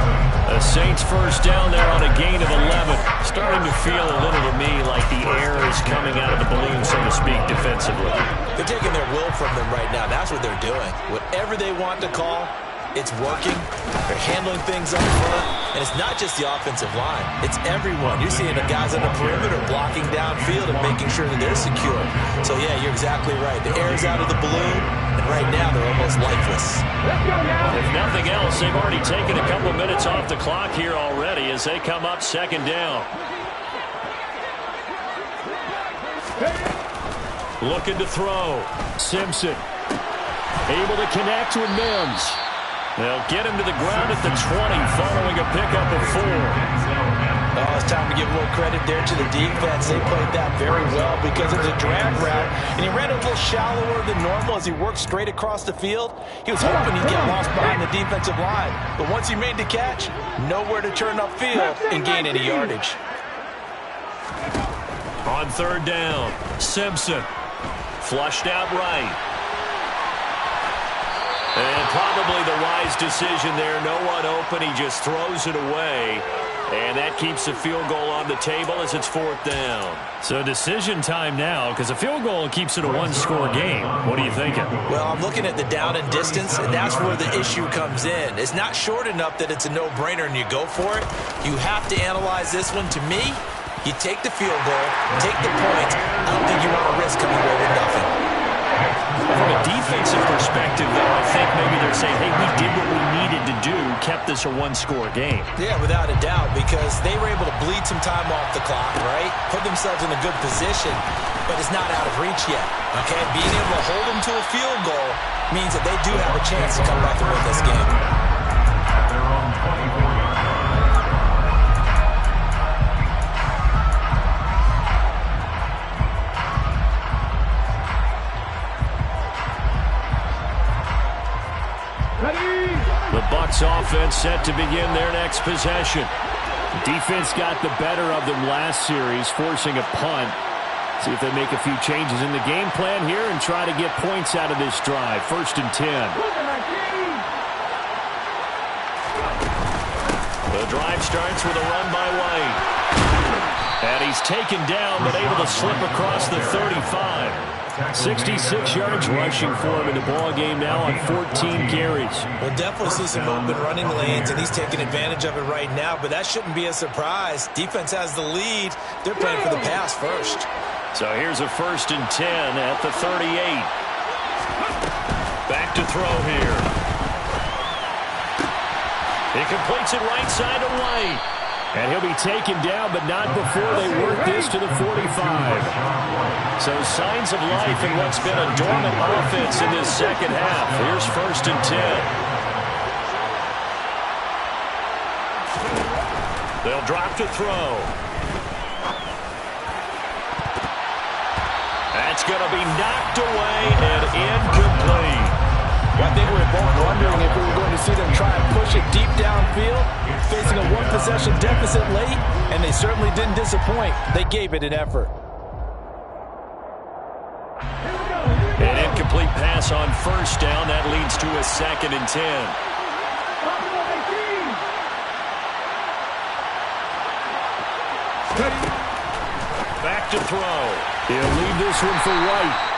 A Saints first down there on a gain of 11. Starting to feel a little to me like the air is coming out of the balloon, so to speak, defensively. They're taking their will from them right now. That's what they're doing. Whatever they want to call, it's working. They're handling things up front. And it's not just the offensive line. It's everyone. You're seeing the guys on the perimeter blocking downfield and making sure that they're secure. So, yeah, you're exactly right. The air's out of the balloon, and right now they're almost lifeless. If nothing else, they've already taken a couple minutes off the clock here already as they come up 2nd down. Looking to throw. Simpson. Able to connect with Mims. They'll get him to the ground at the 20 following a pickup of 4. Oh, it's time to give a little credit there to the defense. They played that very well because it was a drag route, and he ran a little shallower than normal as he worked straight across the field. He was hoping he'd get lost behind the defensive line, but once he made the catch, nowhere to turn upfield and gain any yardage. On 3rd down, Simpson. Flushed out right. And probably the wise decision there. No one open. He just throws it away. And that keeps the field goal on the table as it's 4th down. So decision time now because a field goal keeps it a one-score game. What are you thinking? Well, I'm looking at the down and distance, and that's where the issue comes in. It's not short enough that it's a no-brainer and you go for it. You have to analyze this one. To me, you take the field goal, take the points. I don't think you want to risk coming away with nothing. From a defensive perspective, though, I think maybe they're saying, hey, we did what we needed to do, kept this a one-score game. Yeah, without a doubt, because they were able to bleed some time off the clock, right? Put themselves in a good position, but it's not out of reach yet, okay? Being able to hold them to a field goal means that they do have a chance to come back and win this game. At their own 24-yard line. The Bucs offense set to begin their next possession. Defense got the better of them last series, forcing a punt. See if they make a few changes in the game plan here and try to get points out of this drive. 1st and 10. The drive starts with a run by White. And he's taken down, but able to slip across the 35. 66 yards rushing for him in the ball game now on 14 carries. We'll definitely see some open running lanes, and he's taking advantage of it right now, but that shouldn't be a surprise. Defense has the lead. They're playing for the pass first. So here's a 1st and 10 at the 38. Back to throw here. He completes it right side to White. And he'll be taken down, but not before they work this to the 45. So signs of life in what's been a dormant offense in this second half. Here's 1st and 10. They'll drop to throw. That's going to be knocked away and incomplete. I think we were both wondering if we were going to see them try and push it deep downfield, facing a one-possession deficit late, and they certainly didn't disappoint. They gave it an effort. An incomplete pass on 1st down. That leads to a 2nd and 10. Back to throw. He'll leave this one for White.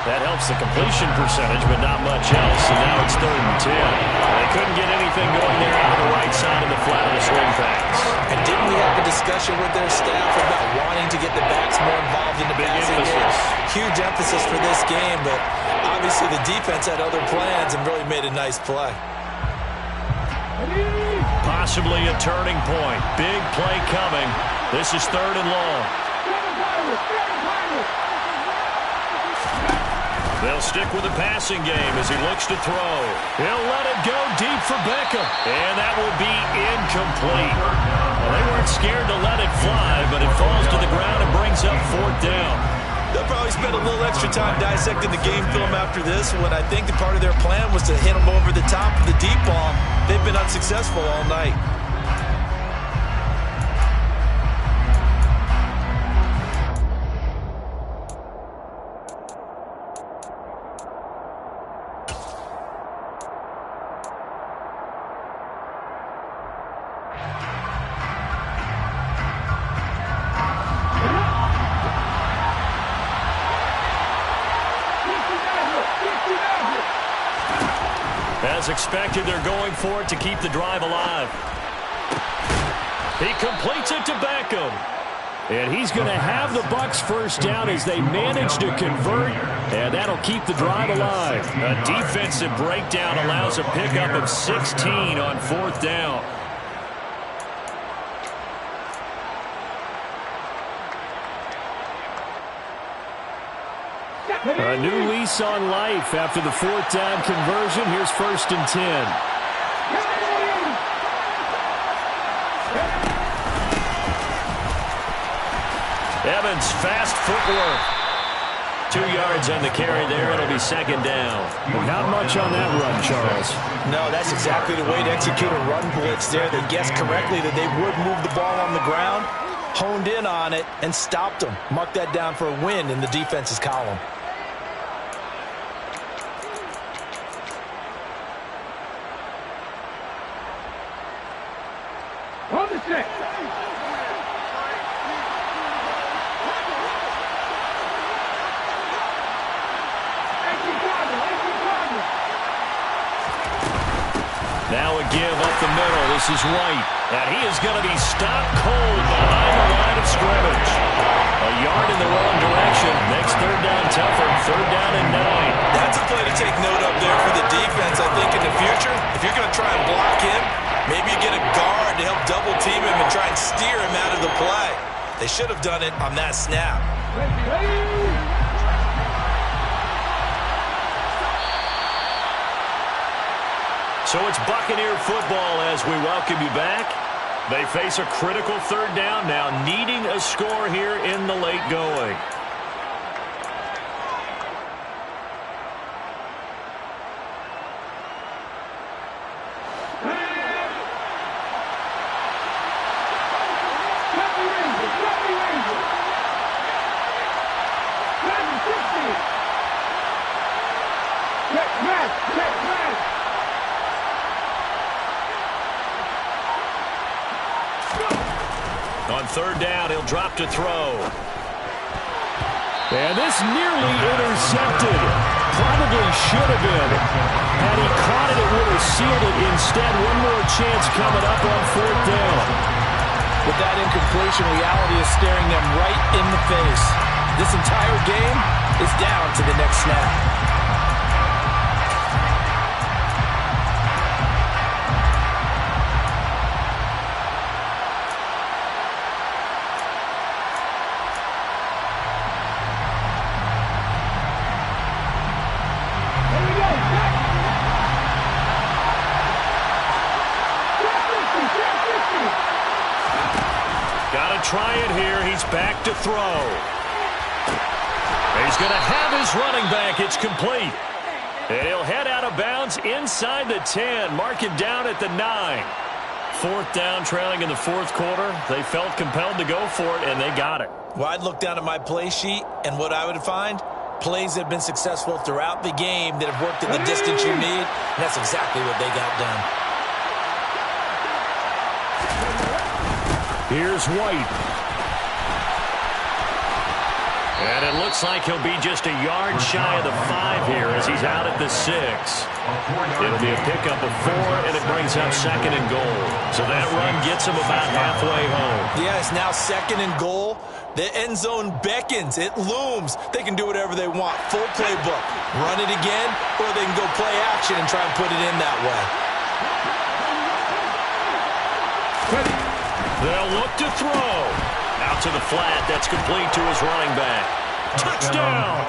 That helps the completion percentage, but not much else. And now it's 3rd and 10. They couldn't get anything going there out of the right side of the flat of the swing pass. And didn't we have a discussion with their staff about wanting to get the backs more involved emphasis for this game, but obviously the defense had other plans and really made a nice play. Possibly a turning point. Big play coming. This is 3rd and long. They'll stick with the passing game as he looks to throw. He'll let it go deep for Beckham. And that will be incomplete. Well, they weren't scared to let it fly, but it falls to the ground and brings up 4th down. They'll probably spend a little extra time dissecting the game film after this. What I think the part of their plan was to hit them over the top of the deep ball. They've been unsuccessful all night. As expected, they're going for it to keep the drive alive. He completes it to Beckham. And he's going to have the Bucs first down as they manage to convert, and that'll keep the drive alive. A defensive breakdown allows a pickup of 16 on 4th down. A new lease on life after the 4th down conversion. Here's 1st and 10. Evans, fast footwork. 2 yards on the carry there. It'll be 2nd down. Not much on that run, Charles. No, that's exactly the way to execute a run blitz there. They guessed correctly that they would move the ball on the ground, honed in on it, and stopped them. Mark that down for a win in the defense's column. On the 6. Now a give up the middle. This is White. And he is going to be stopped cold behind the line of scrimmage. A yard in the wrong direction. Makes 3rd down tougher. 3rd down and 9. That's a play to take note of there for the defense. I think in the future, if you're going to try and block him, maybe you get a guard to help double team him and try and steer him out of the play. They should have done it on that snap. So it's Buccaneer football as we welcome you back. They face a critical 3rd down now, needing a score here in the late going. On 3rd down, he'll drop to throw. And this nearly intercepted. Probably should have been. Had he caught it, it would have sealed it. Instead, one more chance coming up on 4th down. With that incompletion, reality is staring them right in the face. This entire game is down to the next snap. Try it here. He's back to throw. He's going to have his running back. It's complete. And he'll head out of bounds inside the 10. Mark him down at the 9. 4th down, trailing in the 4th quarter. They felt compelled to go for it, and they got it. Well, I'd look down at my play sheet, and what I would find, plays that have been successful throughout the game that have worked in the distance you need, and that's exactly what they got done. Here's White. And it looks like he'll be just a yard shy of the 5 here as he's out at the 6. It'll be a pickup of 4, and it brings up 2nd and goal. So that run gets him about halfway home. Yeah, it's now 2nd and goal. The end zone beckons. It looms. They can do whatever they want. Full playbook. Run it again, or they can go play action and try and put it in that way. They'll look to throw. Out to the flat. That's complete to his running back. Touchdown!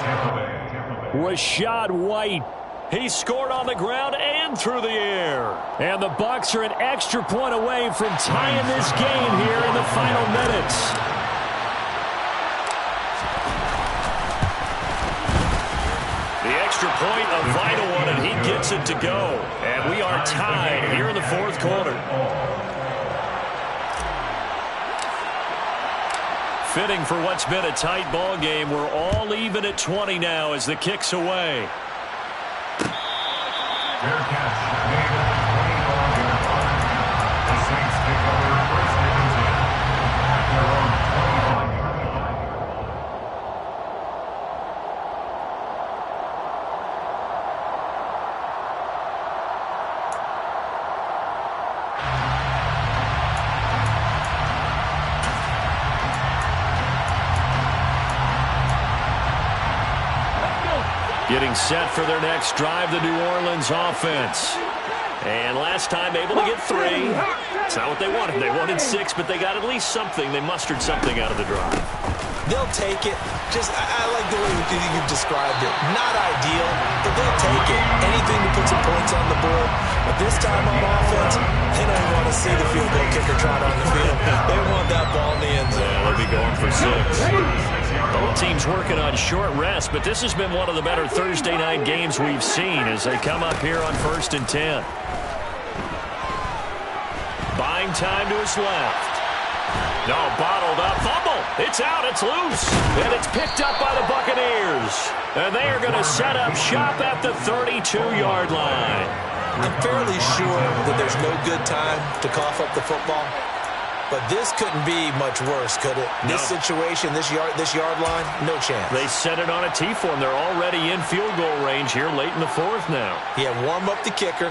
Rashad White. He scored on the ground and through the air. And the Bucs are an extra point away from tying this game here in the final minutes. The extra point, a vital one, and he gets it to go. And we are tied here in the 4th quarter. Fitting for what's been a tight ball game. We're all even at 20 now as the kick's away. Fair catch made at the 20-yard line. The Saints take over 1st and 10 at their own 21-yard line. Getting set for their next drive, the New Orleans offense. And last time able to get 3. It's not what they wanted. They wanted 6, but they got at least something. They mustered something out of the drive. They'll take it. I like the way you've described it. Not ideal, but they'll take it. Anything to put some points on the board. But this time on offense, they don't want to see the field goal kicker trot on the field. They want that ball in the end zone. Yeah, they'll be going for 6. Both teams working on short rest, but this has been one of the better Thursday night games we've seen as they come up here on 1st and 10. Buying time to his left. No, bottled up. Fumble. It's out. It's loose. And it's picked up by the Buccaneers. And they are going to set up shop at the 32-yard line. I'm fairly sure that there's no good time to cough up the football. But this couldn't be much worse, could it? No. This situation, this yard line, no chance. They set it on a T-form. They're already in field goal range here late in the 4th now. Yeah, warm up the kicker.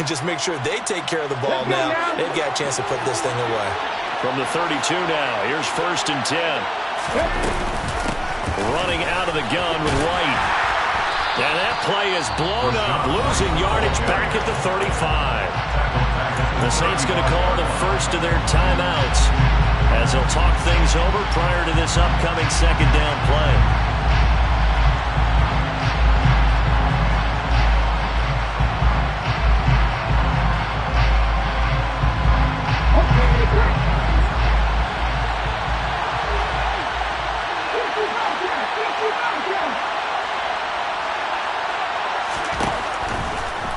Just make sure they take care of the ball now. They've got a chance to put this thing away. From the 32 now, here's 1st and 10. Running out of the gun with White. And that play is blown up, losing yardage back at the 35. The Saints going to call the first of their timeouts as they'll talk things over prior to this upcoming 2nd down play.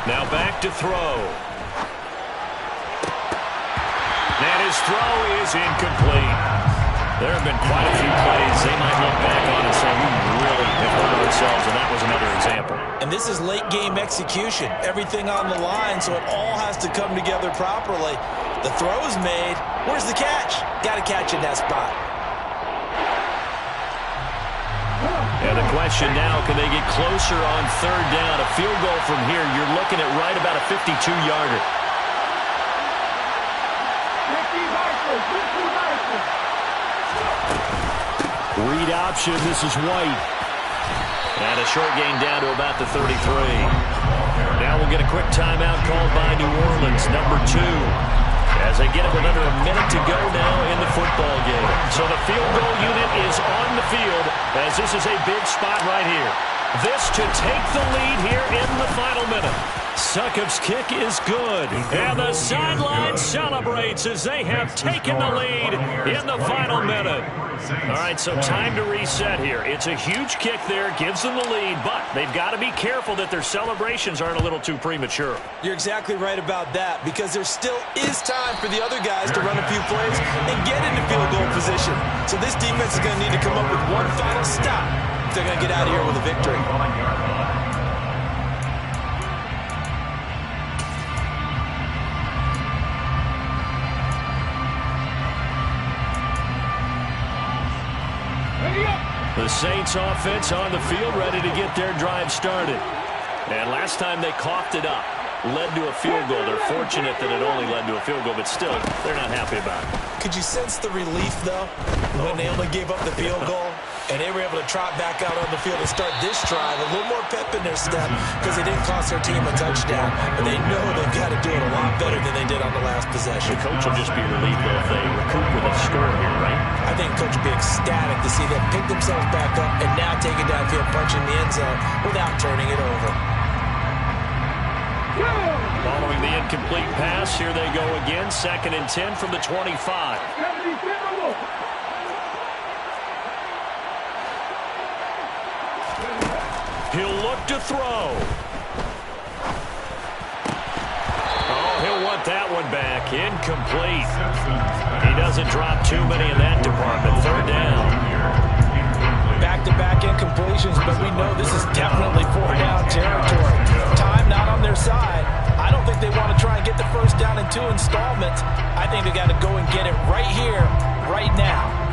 Now back to throw. And his throw is incomplete. There have been quite a few plays they might look back on and say, we really have hurt ourselves, and that was another example. And this is late-game execution. Everything on the line, so it all has to come together properly. The throw's made. Where's the catch? Got to catch in that spot. And the question now, can they get closer on 3rd down? A field goal from here, you're looking at right about a 52-yarder. Read option, this is White. And a short gain down to about the 33. Now we'll get a quick timeout called by New Orleans, number 2. As they get it with under a minute to go now in the football game. So the field goal unit is on the field as this is a big spot right here. This to take the lead here in the final minute. Succop's kick is good. And the sideline celebrates as they have taken the lead in the final minute. All right, so time to reset here. It's a huge kick there, gives them the lead, but they've got to be careful that their celebrations aren't a little too premature. You're exactly right about that, because there still is time for the other guys to run a few plays and get into field goal position. So this defense is going to need to come up with one final stop if they're going to get out of here with a victory. The Saints offense on the field, ready to get their drive started. And last time they coughed it up, led to a field goal. They're fortunate that it only led to a field goal, but still, they're not happy about it. Could you sense the relief, though, when they only gave up the field goal? And they were able to trot back out on the field and start this drive. A little more pep in their step because they didn't cost their team a touchdown. But they know they've got to do it a lot better than they did on the last possession. The coach will just be relieved, though, if they recoup with a score here, right? I think coach will be ecstatic to see them pick themselves back up and now take it downfield, punching the end zone without turning it over. Following the incomplete pass, here they go again. 2nd and 10 from the 25. He'll look to throw. Oh, he'll want that one back. Incomplete. He doesn't drop too many in that department. 3rd down. Back-to-back incompletions, but we know this is definitely 4th-down territory. Time not on their side. I don't think they want to try and get the 1st down in 2 installments. I think they got to go and get it right here, right now.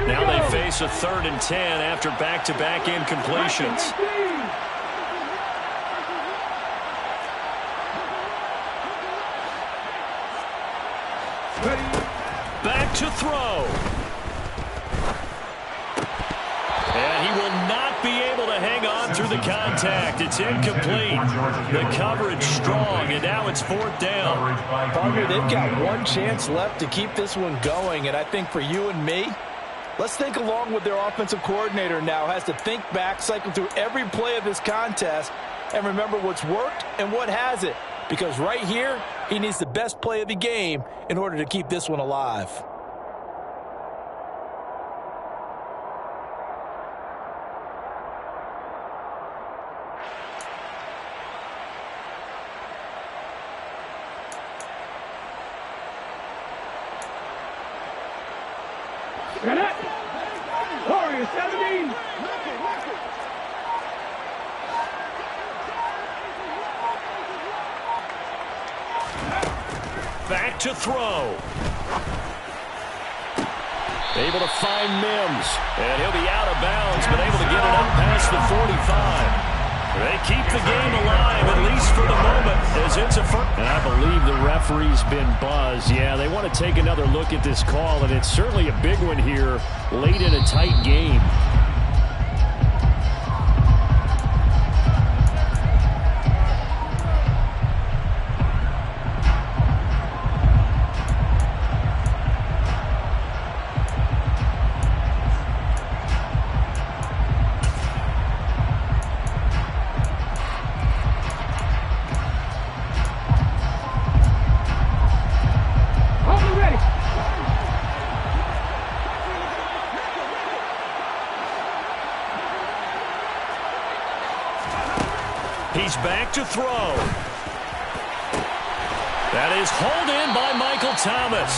Now they face a 3rd and 10 after back-to-back incompletions. Back to throw. And he will not be able to hang on through the contact. It's incomplete. The coverage strong, and now it's 4th down. Partner, they've got one chance left to keep this one going, and I think for you and me, let's think along with their offensive coordinator now. Has to think back, cycle through every play of this contest, and remember what's worked and what hasn't. Because right here, he needs the best play of the game in order to keep this one alive. Warriors 17. Back to throw. Able to find Mims. And he'll be out of bounds, but able to get it up past the 45. They keep the game alive, at least for the moment, as it's a first. And I believe the referee's been buzzed. Yeah, they want to take another look at this call, and it's certainly a big one here late in a tight game. He's back to throw. That is hauled in by Michael Thomas.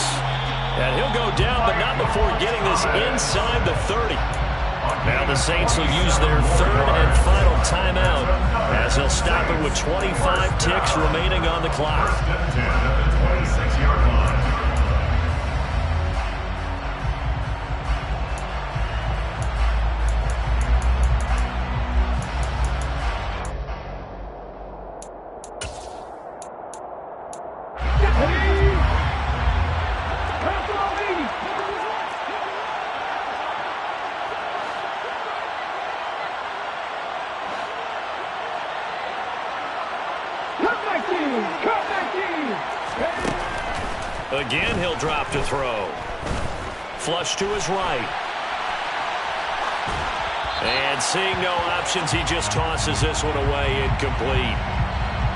And he'll go down, but not before getting this inside the 30. Now the Saints will use their 3rd and final timeout as they'll stop it with 25 ticks remaining on the clock. Again, he'll drop to throw. Flush to his right. And seeing no options, he just tosses this one away, incomplete.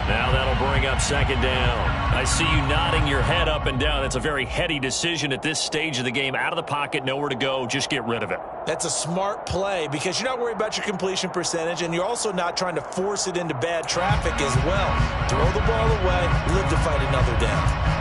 Now that'll bring up 2nd down. I see you nodding your head up and down. That's a very heady decision at this stage of the game. Out of the pocket, nowhere to go. Just get rid of it. That's a smart play because you're not worried about your completion percentage, and you're also not trying to force it into bad traffic as well. Throw the ball away, live to fight another down.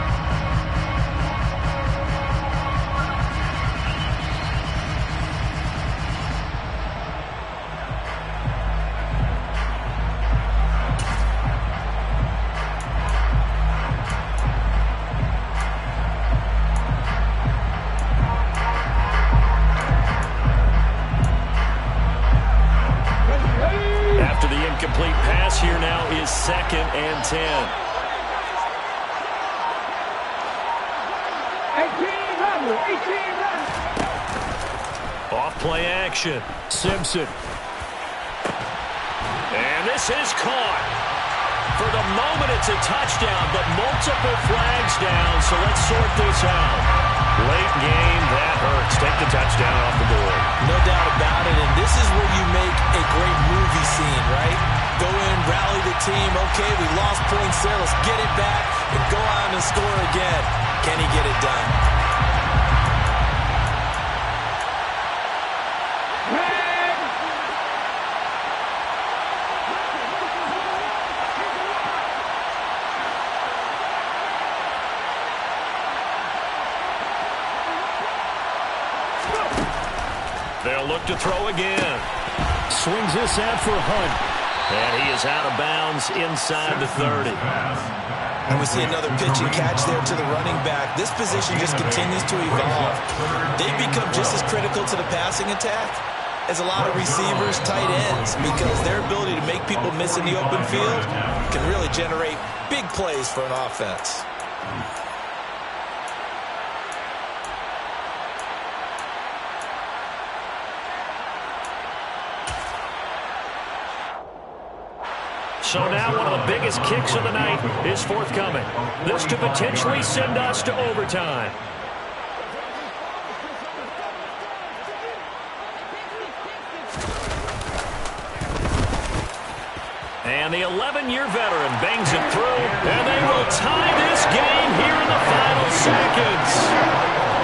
number 18, run. Off play action. Simpson. And this is caught. For the moment, it's a touchdown, but multiple flags down, so let's sort this out. Late game, that hurts. Take the touchdown off the board. No doubt about it, and this is where you make a great movie scene, right? Go in, rally the team. Okay, we lost points there. Let's get it back and go on and score again. Can he get it done? They'll look to throw again. Swings this out for Hunt. And he is out of bounds inside the 30. And we see another pitch and catch there to the running back. This position just continues to evolve. They've become just as critical to the passing attack as a lot of receivers, tight ends, because their ability to make people miss in the open field can really generate big plays for an offense. So now one of the biggest kicks of the night is forthcoming. This to potentially send us to overtime. And the 11-year veteran bangs it through, and they will tie this game here in the final seconds.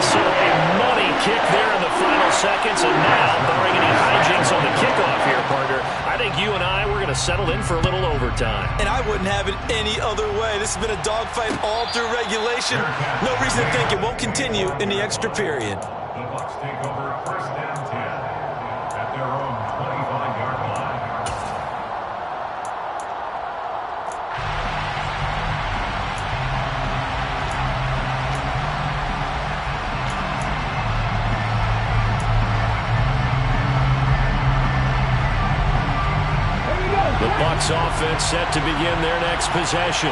So a money kick there in the final seconds, and now, barring any hijinks on the kickoff here, partner, I think you and I, we're going to settle in for a little overtime. And I wouldn't have it any other way. This has been a dogfight all through regulation. No reason to think it won't continue in the extra period. The Bucs take over first and 10 at their own 25-yard line. The Bucs offense set to begin their next possession.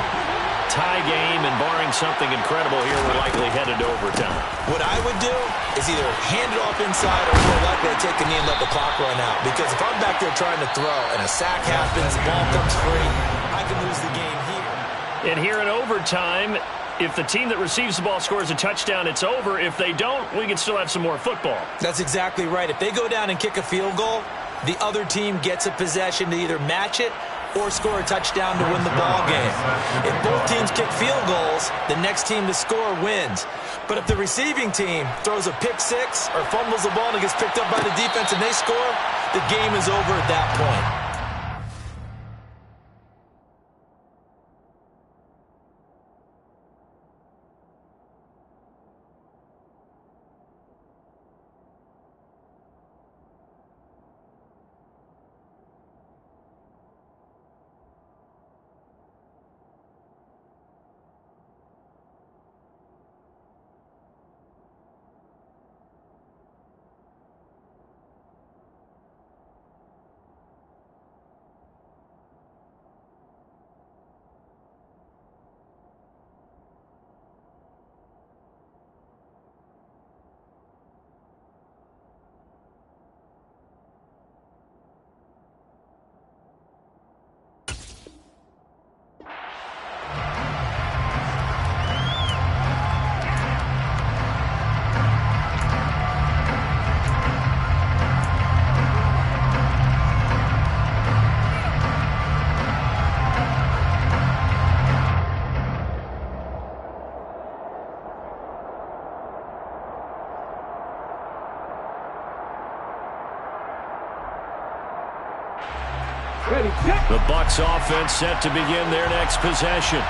Tie game, and barring something incredible here, we're likely headed to overtime. What I would do is either hand it off inside or more likely to take a knee and let the clock run out. Because if I'm back there trying to throw and a sack happens, the ball comes free, I can lose the game here. And here in overtime, if the team that receives the ball scores a touchdown, it's over. If they don't, we can still have some more football. That's exactly right. If they go down and kick a field goal, the other team gets a possession to either match it or score a touchdown to win the ball game. If both teams kick field goals, the next team to score wins. But if the receiving team throws a pick six or fumbles the ball and it gets picked up by the defense and they score, the game is over at that point. The Bucs offense set to begin their next possession.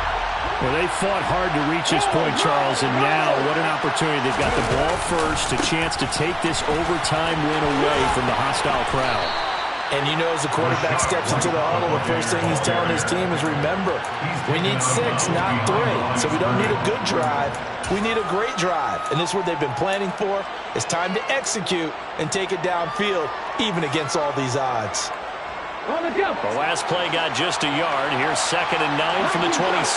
Well, they fought hard to reach this point, Charles, and now what an opportunity. They've got the ball first, a chance to take this overtime win away from the hostile crowd. And you know, as the quarterback steps into the huddle, the first thing he's telling his team is, remember, we need 6, not 3. So we don't need a good drive. We need a great drive. And this is what they've been planning for. It's time to execute and take it downfield, even against all these odds. The last play got just a yard. Here's 2nd and 9 from the 26.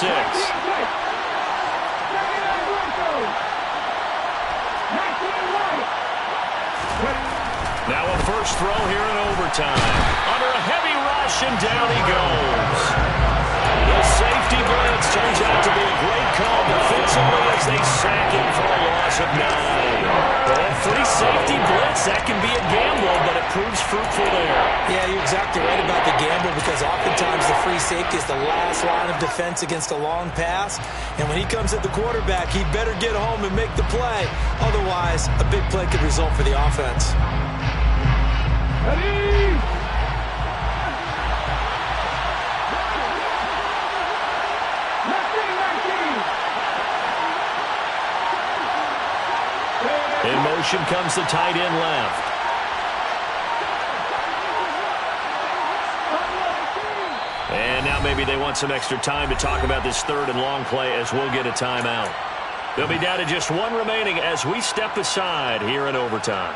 Now a first throw here in overtime. Under a heavy rush, and down he goes. The safety blitz turns out to be a great call defensively as they sack him for a loss of 9. Well, free safety blitz, that can be a gamble, but it proves fruitful there. Yeah, you're exactly right about the gamble because oftentimes the free safety is the last line of defense against a long pass. And when he comes at the quarterback, he better get home and make the play. Otherwise, a big play could result for the offense. Ready? In motion comes the tight end left. And now maybe they want some extra time to talk about this third and long play as we'll get a timeout. They'll be down to just one remaining as we step aside here in overtime.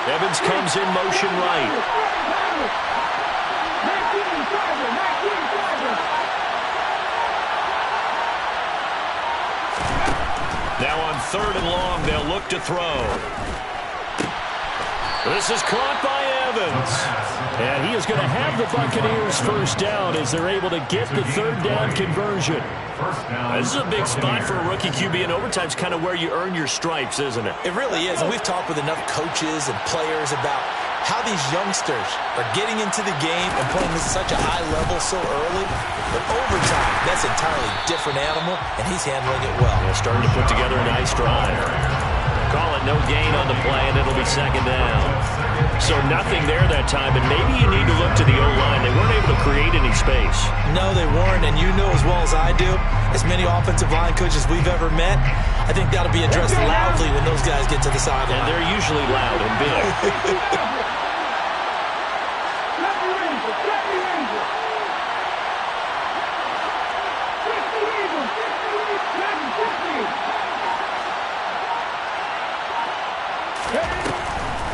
Evans comes in motion right. Now on third and long, they'll look to throw. This is caught by Evans. And he is going to have the Buccaneers first down as they're able to get the third down conversion. This is a big spot for a rookie QB, and overtime's kind of where you earn your stripes, isn't it? It really is, and we've talked with enough coaches and players about how these youngsters are getting into the game and playing at such a high level so early. But overtime, that's an entirely different animal, and he's handling it well. Yeah, starting to put together a nice drive. Call it no gain on the play, and it'll be second down. So nothing there that time, and maybe you need to look to the O-line. They weren't able to create any space. No, they weren't, and you know as well as I do, as many offensive line coaches we've ever met, I think that'll be addressed loudly when those guys get to the sideline. And they're usually loud and big.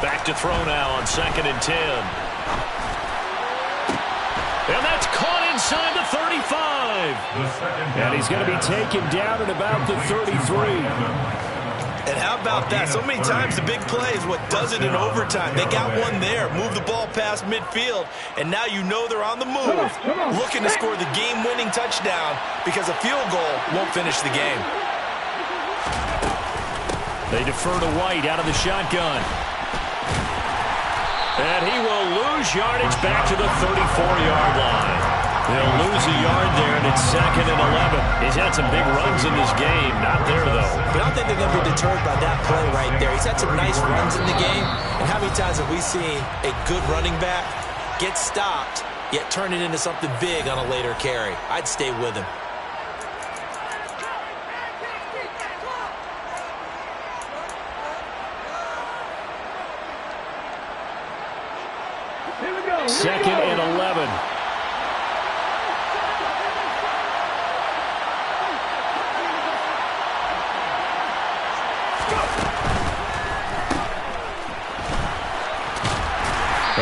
Back to throw now on 2nd and 10. And that's caught inside the 35. And he's going to be taken down at about the 33. And how about that? So many times the big play is what does it in overtime. They got one there, move the ball past midfield, and now you know they're on the move, looking to score the game-winning touchdown because a field goal won't finish the game. They defer to White out of the shotgun. And he will lose yardage back to the 34-yard line. They'll lose a yard there, and it's 2nd and 11. He's had some big runs in this game. Not there, though. But I don't think they're going to be deterred by that play right there. He's had some nice runs in the game. And how many times have we seen a good running back get stopped, yet turn it into something big on a later carry? I'd stay with him. Here we go. 2nd and 11.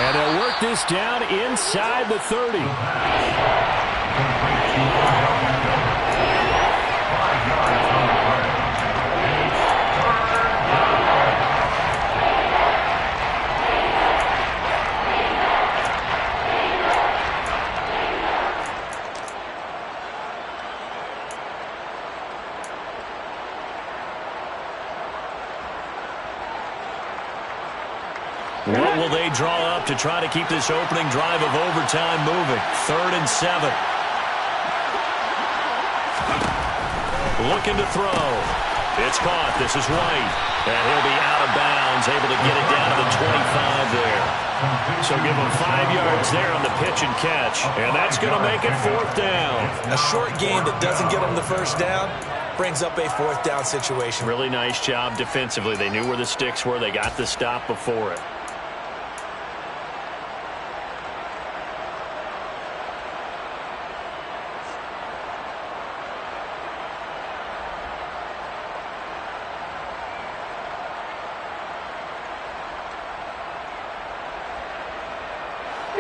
And they'll work this down inside the 30. What will they draw up to try to keep this opening drive of overtime moving? 3rd and 7. Looking to throw. It's caught. This is White. And he'll be out of bounds, able to get it down to the 25 there. So give him 5 yards there on the pitch and catch. And that's going to make it 4th down. A short game that doesn't get them the first down brings up a 4th down situation. Really nice job defensively. They knew where the sticks were. They got the stop before it.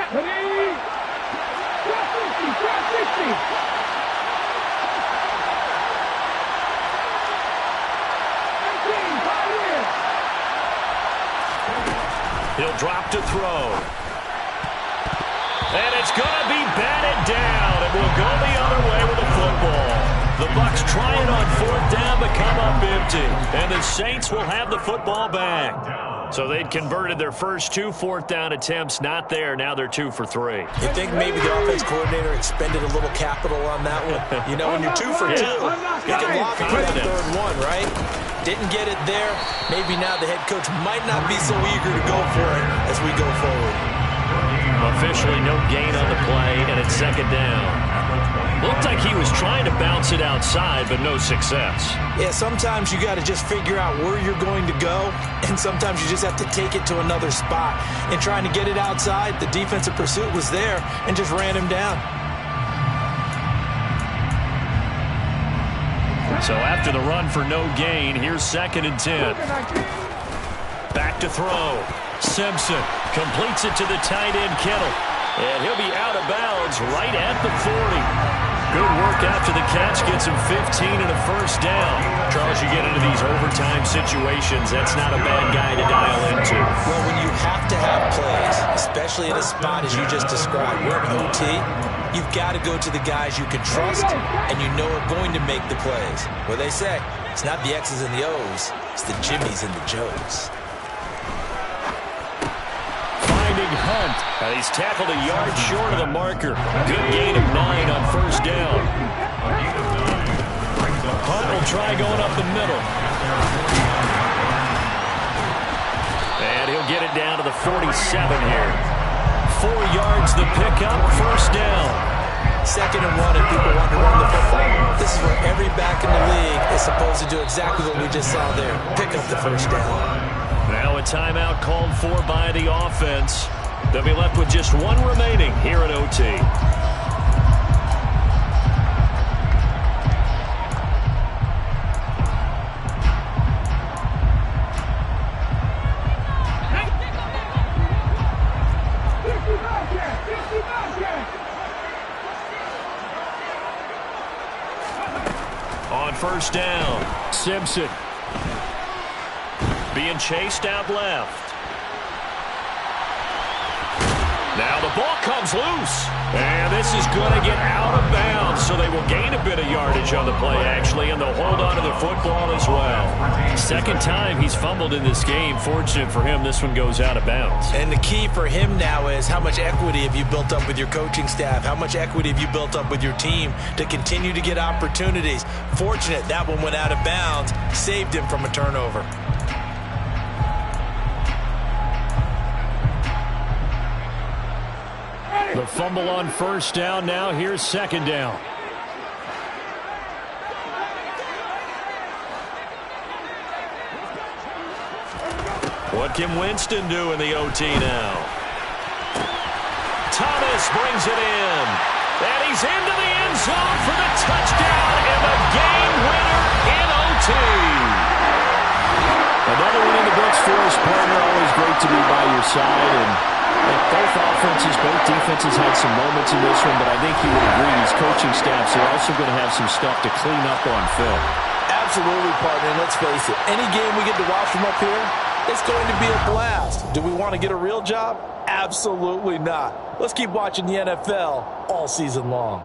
Ready? Drop 50, drop 50. 19, 5 years. He'll drop to throw. And it's going to be batted down. It will go the other way with the football. The Bucs try it on 4th down, but come up empty. And the Saints will have the football back. So they'd converted their first 2 4th down attempts. Not there. Now they're 2 for 3. You think maybe the offense coordinator expended a little capital on that one? You know, when you're 2 for 2, you can lock it for that 3rd one, right? Didn't get it there. Maybe now the head coach might not be so eager to go for it as we go forward. Officially no gain on the play, and it's 2nd down. Looked like he was trying to bounce it outside, but no success. Yeah, sometimes you got to just figure out where you're going to go, and sometimes you just have to take it to another spot. And trying to get it outside, the defensive pursuit was there and just ran him down. So after the run for no gain, here's 2nd and 10. Back to throw. Simpson completes it to the tight end, Kittle. And he'll be out of bounds right at the 40. Good work after the catch. Gets him 15 and a 1st down. Charles, you get into these overtime situations, that's not a bad guy to dial into. Well, when you have to have plays, especially in a spot as you just described, we're in OT, you've got to go to the guys you can trust and you know are going to make the plays. What they say, it's not the X's and the O's, it's the Jimmies and the Joes. Hunt. And he's tackled a yard short of the marker. Good gain of 9 on 1st down. Hunt will try going up the middle. And he'll get it down to the 47 here. 4 yards the pickup, 1st down. 2nd and 1, and people want to run the football. This is where every back in the league is supposed to do exactly what we just saw there. Pick up the 1st down. Now a timeout called for by the offense. They'll be left with just 1 remaining here at OT. On 1st down, Simpson being chased out left. Now the ball comes loose, and this is going to get out of bounds, so they will gain a bit of yardage on the play, actually, and they'll hold on to the football as well. 2nd time he's fumbled in this game. Fortunate for him, this one goes out of bounds. And the key for him now is how much equity have you built up with your coaching staff? How much equity have you built up with your team to continue to get opportunities? Fortunate that one went out of bounds, saved him from a turnover. The fumble on 1st down. Now here's 2nd down. What can Winston do in the OT now? Thomas brings it in. And he's into the end zone for the touchdown and the game winner in OT. Another one in the books for his partner. Always great to be by your side. And both offenses, both defenses had some moments in this one, but I think you would agree these coaching staffs are also going to have some stuff to clean up on film. Absolutely, partner. And let's face it, any game we get to watch from up here, it's going to be a blast. Do we want to get a real job? Absolutely not. Let's keep watching the NFL all season long.